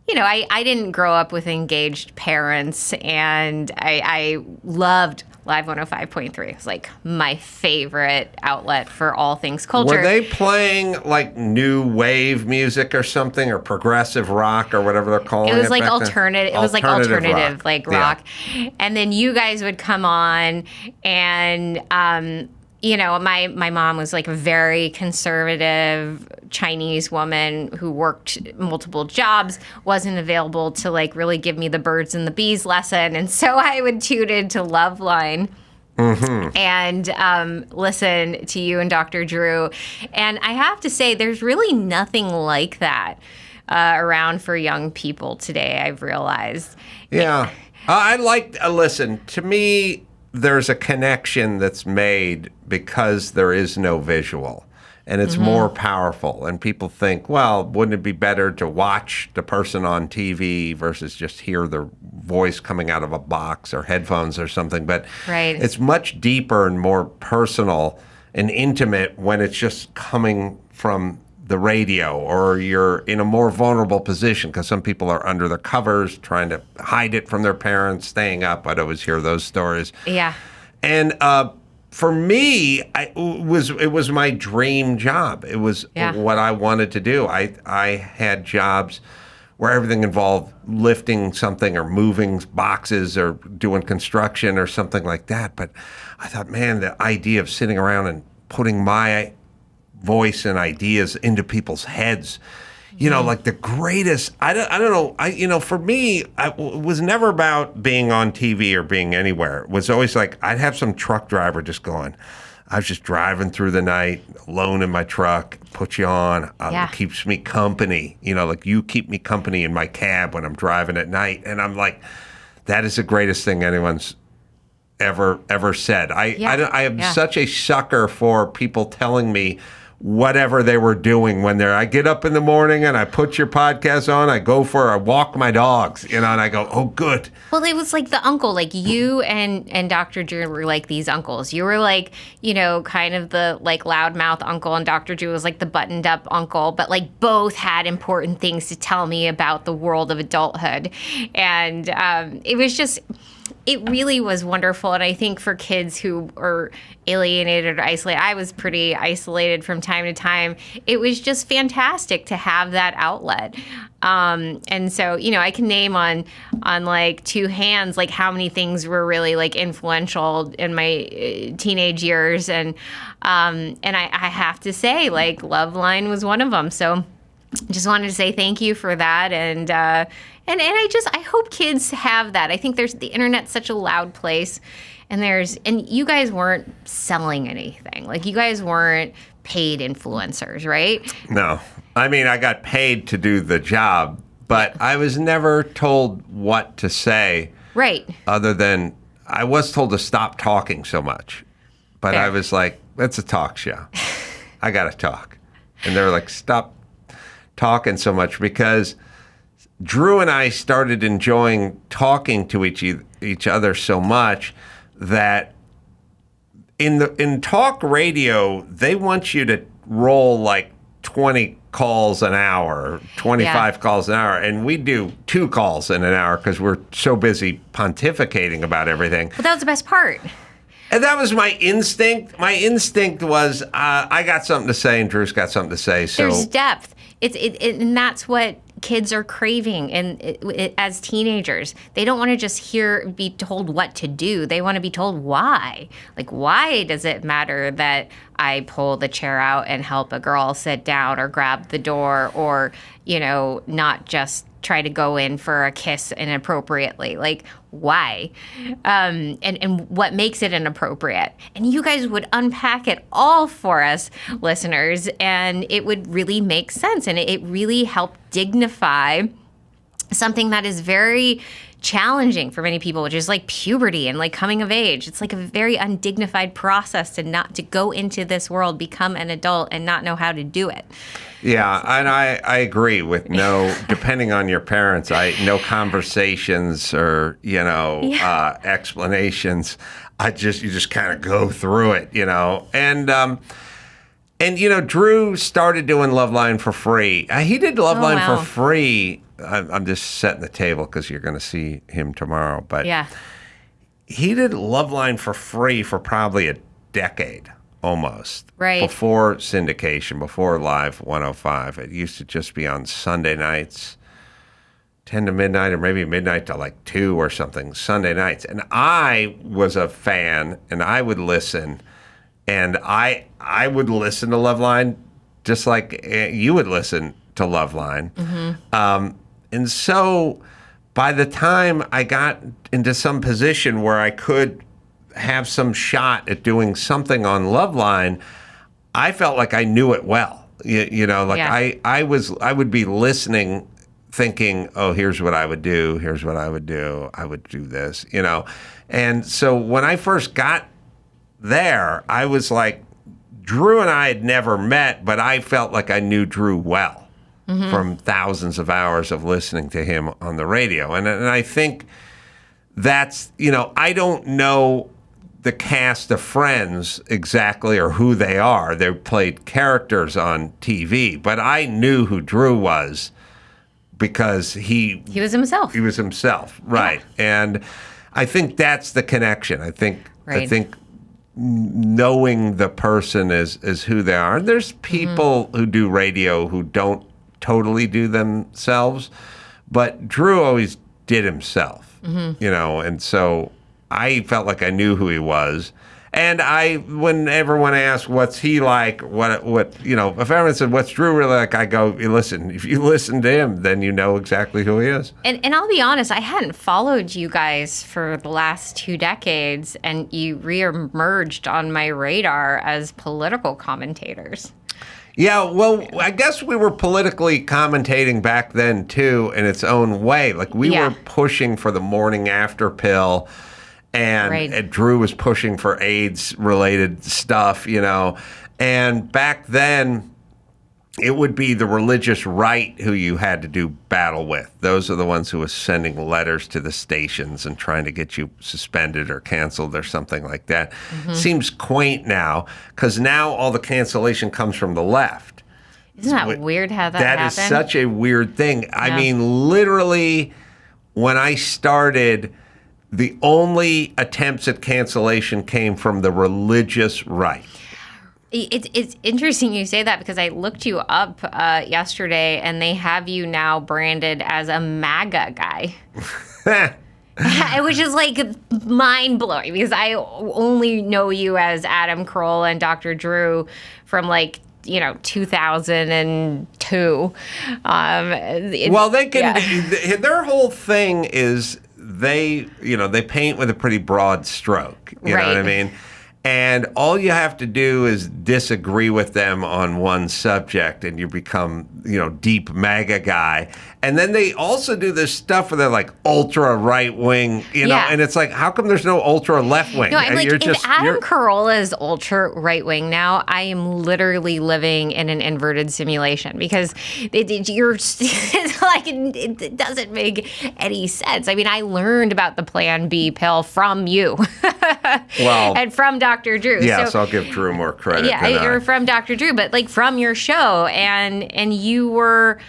I didn't grow up with engaged parents, and I loved Live 105.3. It was like my favorite outlet for all things culture. Were they playing like new wave music or something, or progressive rock or whatever they're calling it? It was like alternative. It was like alternative rock. Like rock. Yeah. And then you guys would come on, and my mom was like a very conservative Chinese woman who worked multiple jobs, wasn't available to like really give me the birds and the bees lesson. And so I would tune into Loveline and listen to you and Dr. Drew. And I have to say, there's really nothing like that around for young people today, I've realized. Yeah. Listen, to me, there's a connection that's made because there is no visual, and it's more powerful. And people think, well, wouldn't it be better to watch the person on TV versus just hear their voice coming out of a box or headphones or something? But it's much deeper and more personal and intimate when it's just coming from the radio, or you're in a more vulnerable position because some people are under the covers trying to hide it from their parents, staying up. I'd always hear those stories. Yeah. And for me, it was my dream job. It was what I wanted to do. I had jobs where everything involved lifting something or moving boxes or doing construction or something like that. But I thought, man, the idea of sitting around and putting my voice and ideas into people's heads, like the greatest, I don't know, for me, it was never about being on TV or being anywhere. It was always like, I'd have some truck driver just going, I was just driving through the night alone in my truck, put you on, it keeps me company, like you keep me company in my cab when I'm driving at night. And I'm like, that is the greatest thing anyone's ever said. I am such a sucker for people telling me whatever they were doing when I get up in the morning and I put your podcast on, I walk my dogs, and I go, oh, good. Well, it was like the uncle, like you and Dr. Drew were like these uncles. You were like, kind of the like loudmouth uncle, and Dr. Drew was like the buttoned up uncle, but like both had important things to tell me about the world of adulthood. And it really was wonderful. And I think for kids who are alienated or isolated, I was pretty isolated from time to time. It was just fantastic to have that outlet. And so, I can name on like two hands, like how many things were really like influential in my teenage years. And I have to say, like, Loveline was one of them. So just wanted to say thank you for that. And I hope kids have that. I think the internet's such a loud place, and you guys weren't selling anything. Like, you guys weren't paid influencers, right? No. I mean, I got paid to do the job, but I was never told what to say. Right. Other than I was told to stop talking so much. But Fair. I was like, it's a talk show. I got to talk. And they were like, stop talking so much, because Drew and I started enjoying talking to each other so much that in talk radio, they want you to roll like 20 calls an hour, 25 calls an hour, and we do 2 calls in an hour because we're so busy pontificating about everything. But that was the best part. And that was my instinct. My instinct was, I got something to say, and Drew's got something to say. So there's depth. And that's what kids are craving, and as teenagers, they don't want to just be told what to do. They want to be told why. Like, why does it matter that I pull the chair out and help a girl sit down, or grab the door, or not just try to go in for a kiss inappropriately? Like, why? And what makes it inappropriate? And you guys would unpack it all for us, listeners, and it would really make sense, and it really helped dignify something that is very challenging for many people, which is like puberty and like coming of age. It's like a very undignified process to go into this world, become an adult, and not know how to do it. Yeah, and I agree with depending on your parents, no conversations or, explanations. You just kind of go through it, And Drew started doing Loveline for free. He did Loveline for free I'm just setting the table because you're going to see him tomorrow. But yeah. He did Loveline for free for probably a decade almost. Right. Before syndication, before Live 105. It used to just be on Sunday nights, 10 to midnight, or maybe midnight to like 2 or something, Sunday nights. And I was a fan, and I would listen. And I would listen to Loveline just like you would listen to Loveline. Mm-hmm. And so by the time I got into some position where I could have some shot at doing something on Loveline, I felt like I knew it well. I would be listening, thinking, oh, here's what I would do. Here's what I would do. I would do this, And so when I first got there, I was like, Drew and I had never met, but I felt like I knew Drew well. Mm-hmm. From thousands of hours of listening to him on the radio. And I think that's, I don't know the cast of Friends exactly or who they are. They played characters on TV, but I knew who Drew was because he was himself. He was himself, right. Yeah. And I think that's the connection. I think knowing the person is who they are. And there's people who do radio who don't totally do themselves, but Drew always did himself, and so I felt like I knew who he was. And when everyone asked, what's he like, what if everyone said, what's Drew really like, I go, listen, if you listen to him, then you know exactly who he is. And I'll be honest, I hadn't followed you guys for the last 2 decades, and you reemerged on my radar as political commentators. Yeah, well, I guess we were politically commentating back then, too, in its own way. Like, we were pushing for the morning after pill, and Drew was pushing for AIDS-related stuff, And back then, it would be the religious right who you had to do battle with. Those are the ones who were sending letters to the stations and trying to get you suspended or canceled or something like that. Mm-hmm. Seems quaint now, because now all the cancellation comes from the left. Isn't that weird how that happened? That is such a weird thing. Yeah. I mean, literally, when I started, the only attempts at cancellation came from the religious right. It's interesting you say that, because I looked you up yesterday, and they have you now branded as a MAGA guy. Which is like mind-blowing, because I only know you as Adam Carolla and Dr. Drew from 2002. Well, they can. Their whole thing is they paint with a pretty broad stroke. You know what I mean? And all you have to do is disagree with them on one subject, and you become, deep MAGA guy. And then they also do this stuff where they're like ultra right wing, and it's like, how come there's no ultra left wing? No, I'm like, if Adam Carolla is ultra right wing now, I am literally living in an inverted simulation, because it's like it doesn't make any sense. I mean, I learned about the Plan B pill from you, and from Dr. Drew. Yes, so I'll give Drew more credit. Yeah, you're from Dr. Drew, but from your show, and you were.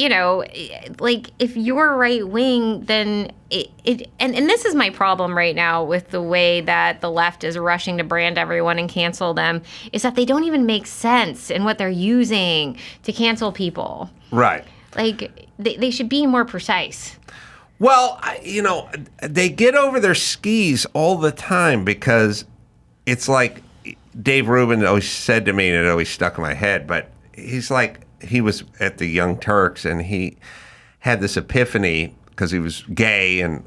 If you're right wing, then and this is my problem right now with the way that the left is rushing to brand everyone and cancel them, is that they don't even make sense in what they're using to cancel people. Right. They should be more precise. Well, they get over their skis all the time, because it's like Dave Rubin always said to me, and it always stuck in my head, but he's like, he was at the Young Turks, and he had this epiphany because he was gay and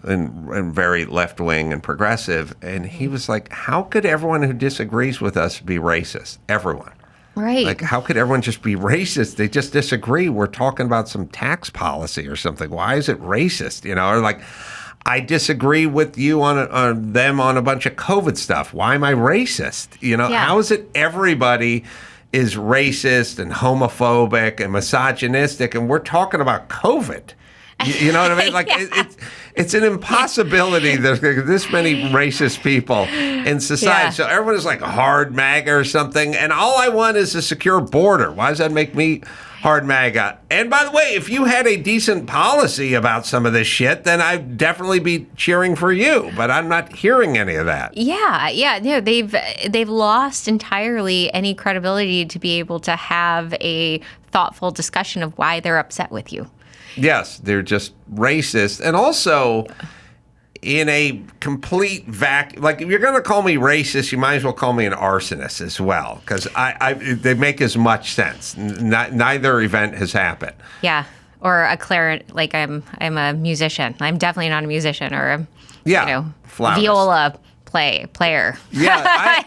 very left-wing and progressive. And he was like, how could everyone who disagrees with us be racist? Everyone. Right. Like, how could everyone just be racist? They just disagree. We're talking about some tax policy or something. Why is it racist? Or like, I disagree with you on them on a bunch of COVID stuff. Why am I racist? How is it everybody is racist and homophobic and misogynistic, and we're talking about COVID? You know what I mean? Like, it's an impossibility. There's this many racist people in society. Yeah. So everyone is like hard MAGA or something, and all I want is a secure border. Why does that make me Hard MAGA. And by the way, if you had a decent policy about some of this shit, then I'd definitely be cheering for you. But I'm not hearing any of that. Yeah. No, they've lost entirely any credibility to be able to have a thoughtful discussion of why they're upset with you. Yes, they're just racist. And also, in a complete like, if you're going to call me racist, you might as well call me an arsonist as well, because they make as much sense. Neither event has happened. Yeah, or a clarinet, like I'm a musician. I'm definitely not a musician, or a viola player. Yeah,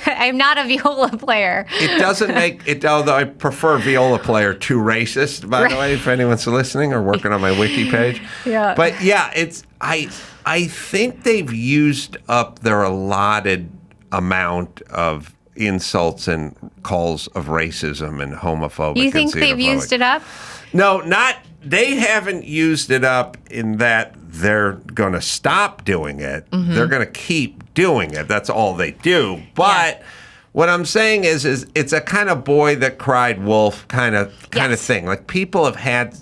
I'm not a viola player. It doesn't make it, although I prefer viola player to racist, by the way, if anyone's listening or working on my wiki page. Yeah. But yeah, I think they've used up their allotted amount of insults and calls of racism and homophobic. You think they've used it up? No, they haven't used it up in that they're going to stop doing it. Mm-hmm. They're going to keep doing it. That's all they do. But what I'm saying is it's a kind of boy that cried wolf kind of thing. Like, people have had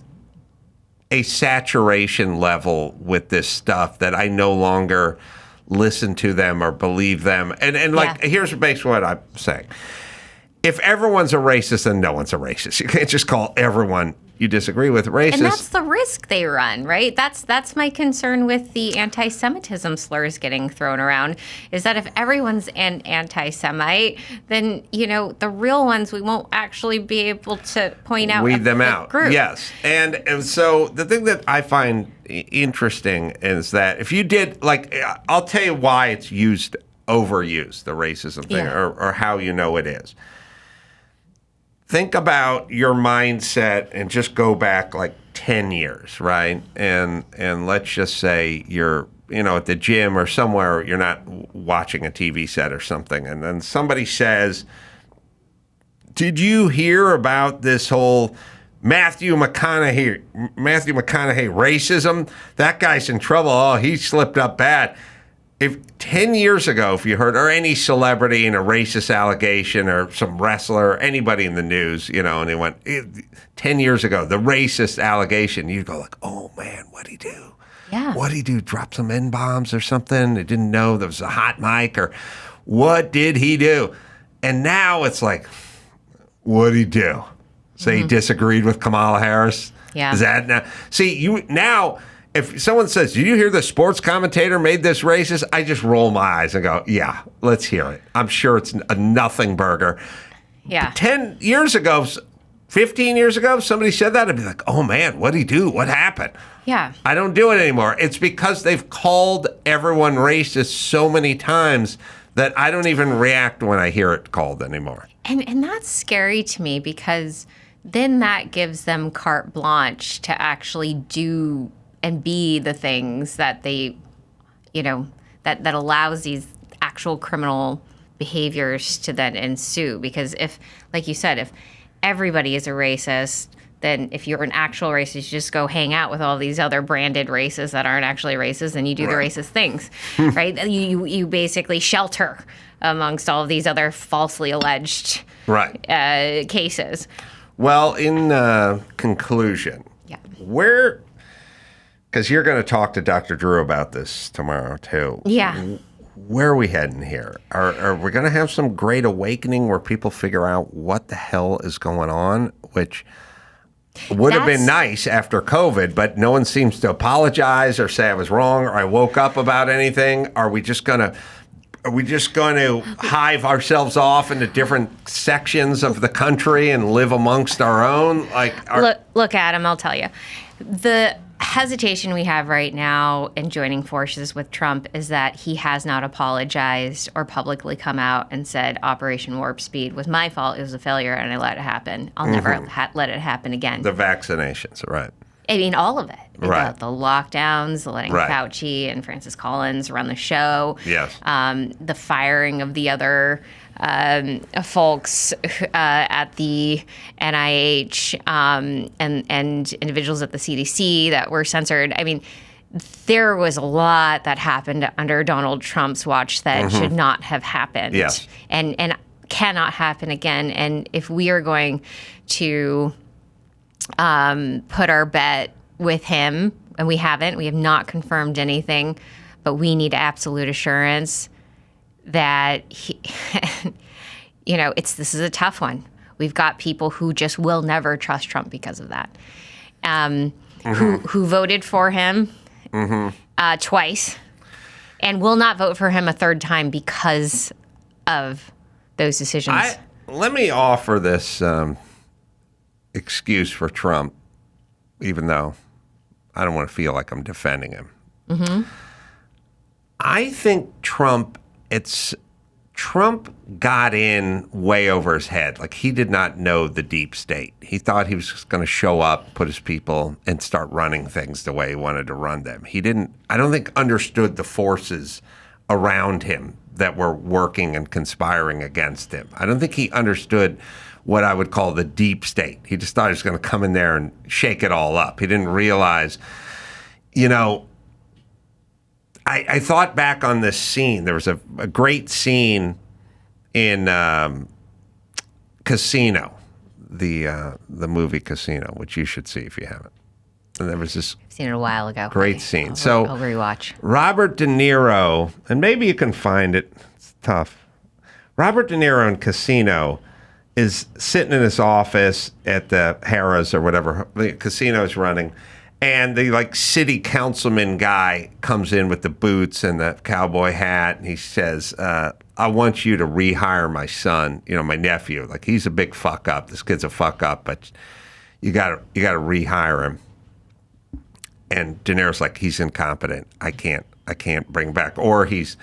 a saturation level with this stuff that I no longer listen to them or believe them. And here's basically what I'm saying. If everyone's a racist, then no one's a racist. You can't just call everyone you disagree with racist. And that's the risk they run, right? That's my concern with the anti-Semitism slurs getting thrown around, is that if everyone's an anti-Semite, then, the real ones we won't actually be able to point out. Weed them out. Group. Yes. And so the thing that I find interesting is that if you did, I'll tell you why it's overused, the racism thing, or how it is. Think about your mindset and just go back 10 years, right? And let's just say you're, at the gym or somewhere, you're not watching a TV set or something, and then somebody says, "Did you hear about this whole Matthew McConaughey racism? That guy's in trouble. Oh, he slipped up bad." If 10 years ago, if you heard, or any celebrity in a racist allegation, or some wrestler, or anybody in the news, and they went, 10 years ago, the racist allegation, you'd go "Oh man, what'd he do? Yeah. What'd he do? Drop some N-bombs or something? They didn't know there was a hot mic, or what did he do?" And now it's what'd he do? Say he disagreed with Kamala Harris? Yeah. Is that now? See, now, if someone says, "Did you hear the sports commentator made this racist?" I just roll my eyes and go, "Yeah, let's hear it." I'm sure it's a nothing burger. Yeah. 10 years ago, 15 years ago, if somebody said that, I'd be like, "Oh man, what'd he do? What happened?" Yeah. I don't do it anymore. It's because they've called everyone racist so many times that I don't even react when I hear it called anymore. And that's scary to me, because then that gives them carte blanche to actually do and be the things that they, that allows these actual criminal behaviors to then ensue. Because if, like you said, if everybody is a racist, then if you're an actual racist, you just go hang out with all these other branded racists that aren't actually racist, and you do the racist things, right? You basically shelter amongst all of these other falsely alleged cases. Well, in conclusion, because you're going to talk to Dr. Drew about this tomorrow, too. Yeah. Where are we heading here? Are we going to have some great awakening where people figure out what the hell is going on? Which would have been nice after COVID, but no one seems to apologize or say I was wrong or I woke up about anything. Are we just going to hive ourselves off into different sections of the country and live amongst our own? Look, Adam, I'll tell you. The hesitation we have right now in joining forces with Trump is that he has not apologized or publicly come out and said Operation Warp Speed was my fault, it was a failure, and I let it happen. I'll never let it happen again. The vaccinations, right. I mean, all of it. Right. The lockdowns, letting Fauci and Francis Collins run the show. Yes. The firing of the other folks at the NIH and individuals at the CDC that were censored. I mean, there was a lot that happened under Donald Trump's watch that should not have happened. Yes. And cannot happen again. And if we are going to put our bet with him, and we have not confirmed anything, but we need absolute assurance that he, this is a tough one. We've got people who just will never trust Trump because of that, who voted for him twice and will not vote for him a third time because of those decisions. Let me offer this excuse for Trump, even though I don't want to feel like I'm defending him. I think Trump got in way over his head. Like, he did not know the deep state. He thought he was just going to show up, put his people, and start running things the way he wanted to run them. I don't think, understood the forces around him that were working and conspiring against him. I don't think he understood what I would call the deep state. He just thought he was going to come in there and shake it all up. He didn't realize, I thought back on this scene. There was a great scene in Casino, the movie Casino, which you should see if you haven't. And there was this I've seen it a while ago. Great scene. I'll rewatch. Robert De Niro, and maybe you can find it. It's tough. Robert De Niro in Casino is sitting in his office at the Harrah's or whatever the casino's running, and the city councilman guy comes in with the boots and the cowboy hat, and he says, I want you to rehire my son, my nephew. Like, he's a big fuck up. This kid's a fuck up, but you gotta rehire him. And De Niro's like, he's incompetent. I can't bring him back. Or he's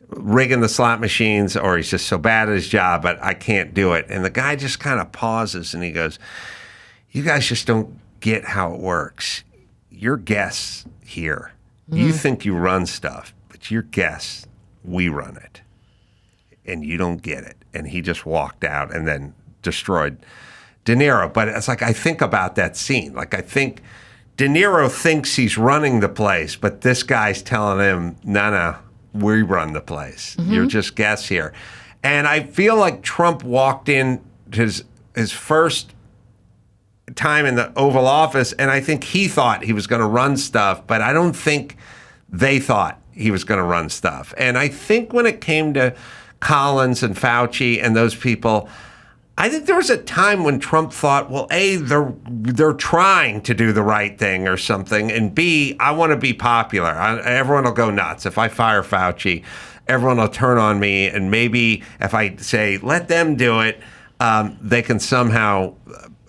rigging the slot machines, or he's just so bad at his job, but I can't do it. And the guy just kind of pauses and he goes, you guys just don't get how it works. You're guests here. You think you run stuff, but you're guests. We run it. And you don't get it. And he just walked out and then destroyed De Niro. But it's like, I think about that scene. Like, I think De Niro thinks he's running the place, but this guy's telling him, no, we run the place. You're just guests here. And I feel like Trump walked in his first time in the Oval Office, and I think he thought he was going to run stuff, but I don't think they thought he was going to run stuff. And I think when it came to Collins and Fauci and those people, I think there was a time when Trump thought, well, A, they're trying to do the right thing or something, and B, I want to be popular. Everyone will go nuts. If I fire Fauci, everyone will turn on me, and maybe if I say, let them do it, they can somehow,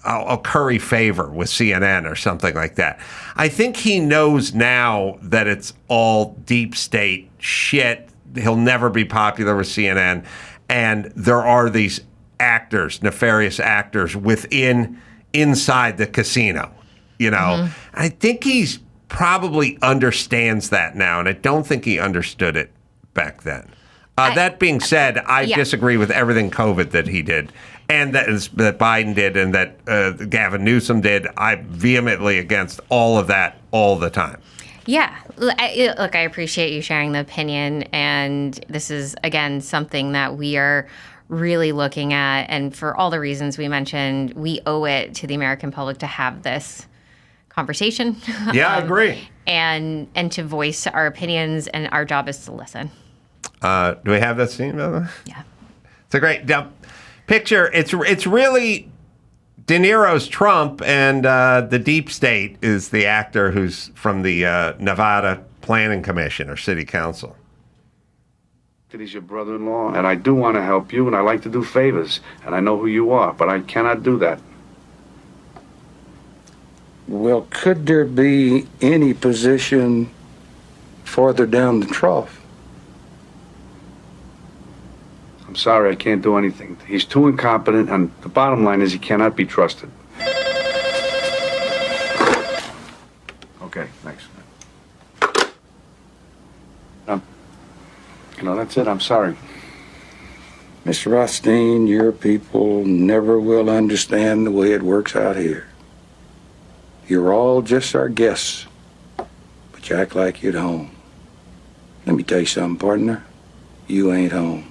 I'll curry favor with CNN or something like that. I think he knows now that it's all deep state shit. He'll never be popular with CNN, and there are these actors, nefarious actors inside the casino, I think he's probably understands that now, and I don't think he understood it back then. That being said, I disagree with everything COVID that he did, and that Biden did, and that Gavin Newsom did. I'm vehemently against all of that all the time. Yeah. Look, I appreciate you sharing the opinion, and this is, again, something that we are really looking at, and for all the reasons we mentioned, we owe it to the American public to have this conversation. Yeah, I agree. And to voice our opinions, and our job is to listen. Do we have that scene, by the way? Yeah. It's a great picture. It's really De Niro's Trump, and the deep state is the actor who's from the Nevada Planning Commission or City Council. He's your brother-in-law, and I do want to help you, and I like to do favors, and I know who you are, but I cannot do that. Well, could there be any position farther down the trough? I'm sorry, I can't do anything. He's too incompetent, and the bottom line is he cannot be trusted. Okay, thanks. That's it. I'm sorry. Mr. Rothstein, your people never will understand the way it works out here. You're all just our guests, but you act like you're at home. Let me tell you something, partner. You ain't home.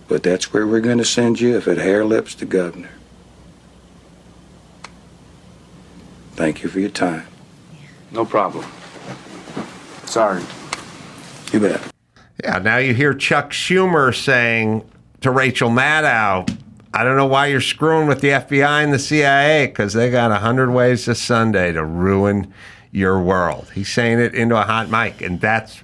But that's where we're going to send you if it hair lips the governor. Thank you for your time. No problem. Sorry. You bet. Yeah, now you hear Chuck Schumer saying to Rachel Maddow, I don't know why you're screwing with the FBI and the CIA, because they got 100 ways this Sunday to ruin your world. He's saying it into a hot mic, and that's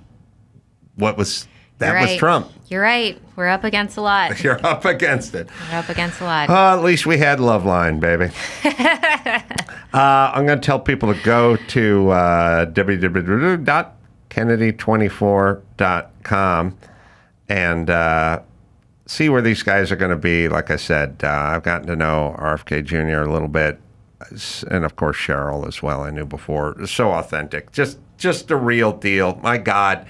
what was... That was Trump. You're right. We're up against a lot. You're up against it. We're up against a lot. At least we had Loveline, baby. I'm going to tell people to go to www.kennedy24.com and see where these guys are going to be. Like I said, I've gotten to know RFK Jr. a little bit, and of course Cheryl as well. I knew before. So authentic. Just the real deal. My God.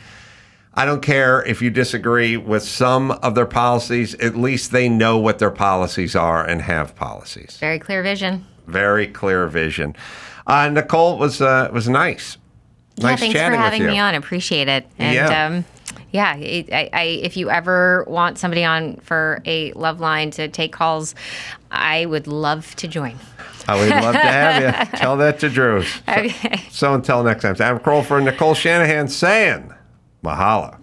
I don't care if you disagree with some of their policies. At least they know what their policies are and have policies. Very clear vision. Very clear vision. Nicole, was nice. Nice thanks chatting for having with you. me on. Appreciate it. And if you ever want somebody on for a love line to take calls, I would love to join. I would love to have you. Tell that to Drew. Okay. So until next time, I'm Carolla for Nicole Shanahan saying, mahalo.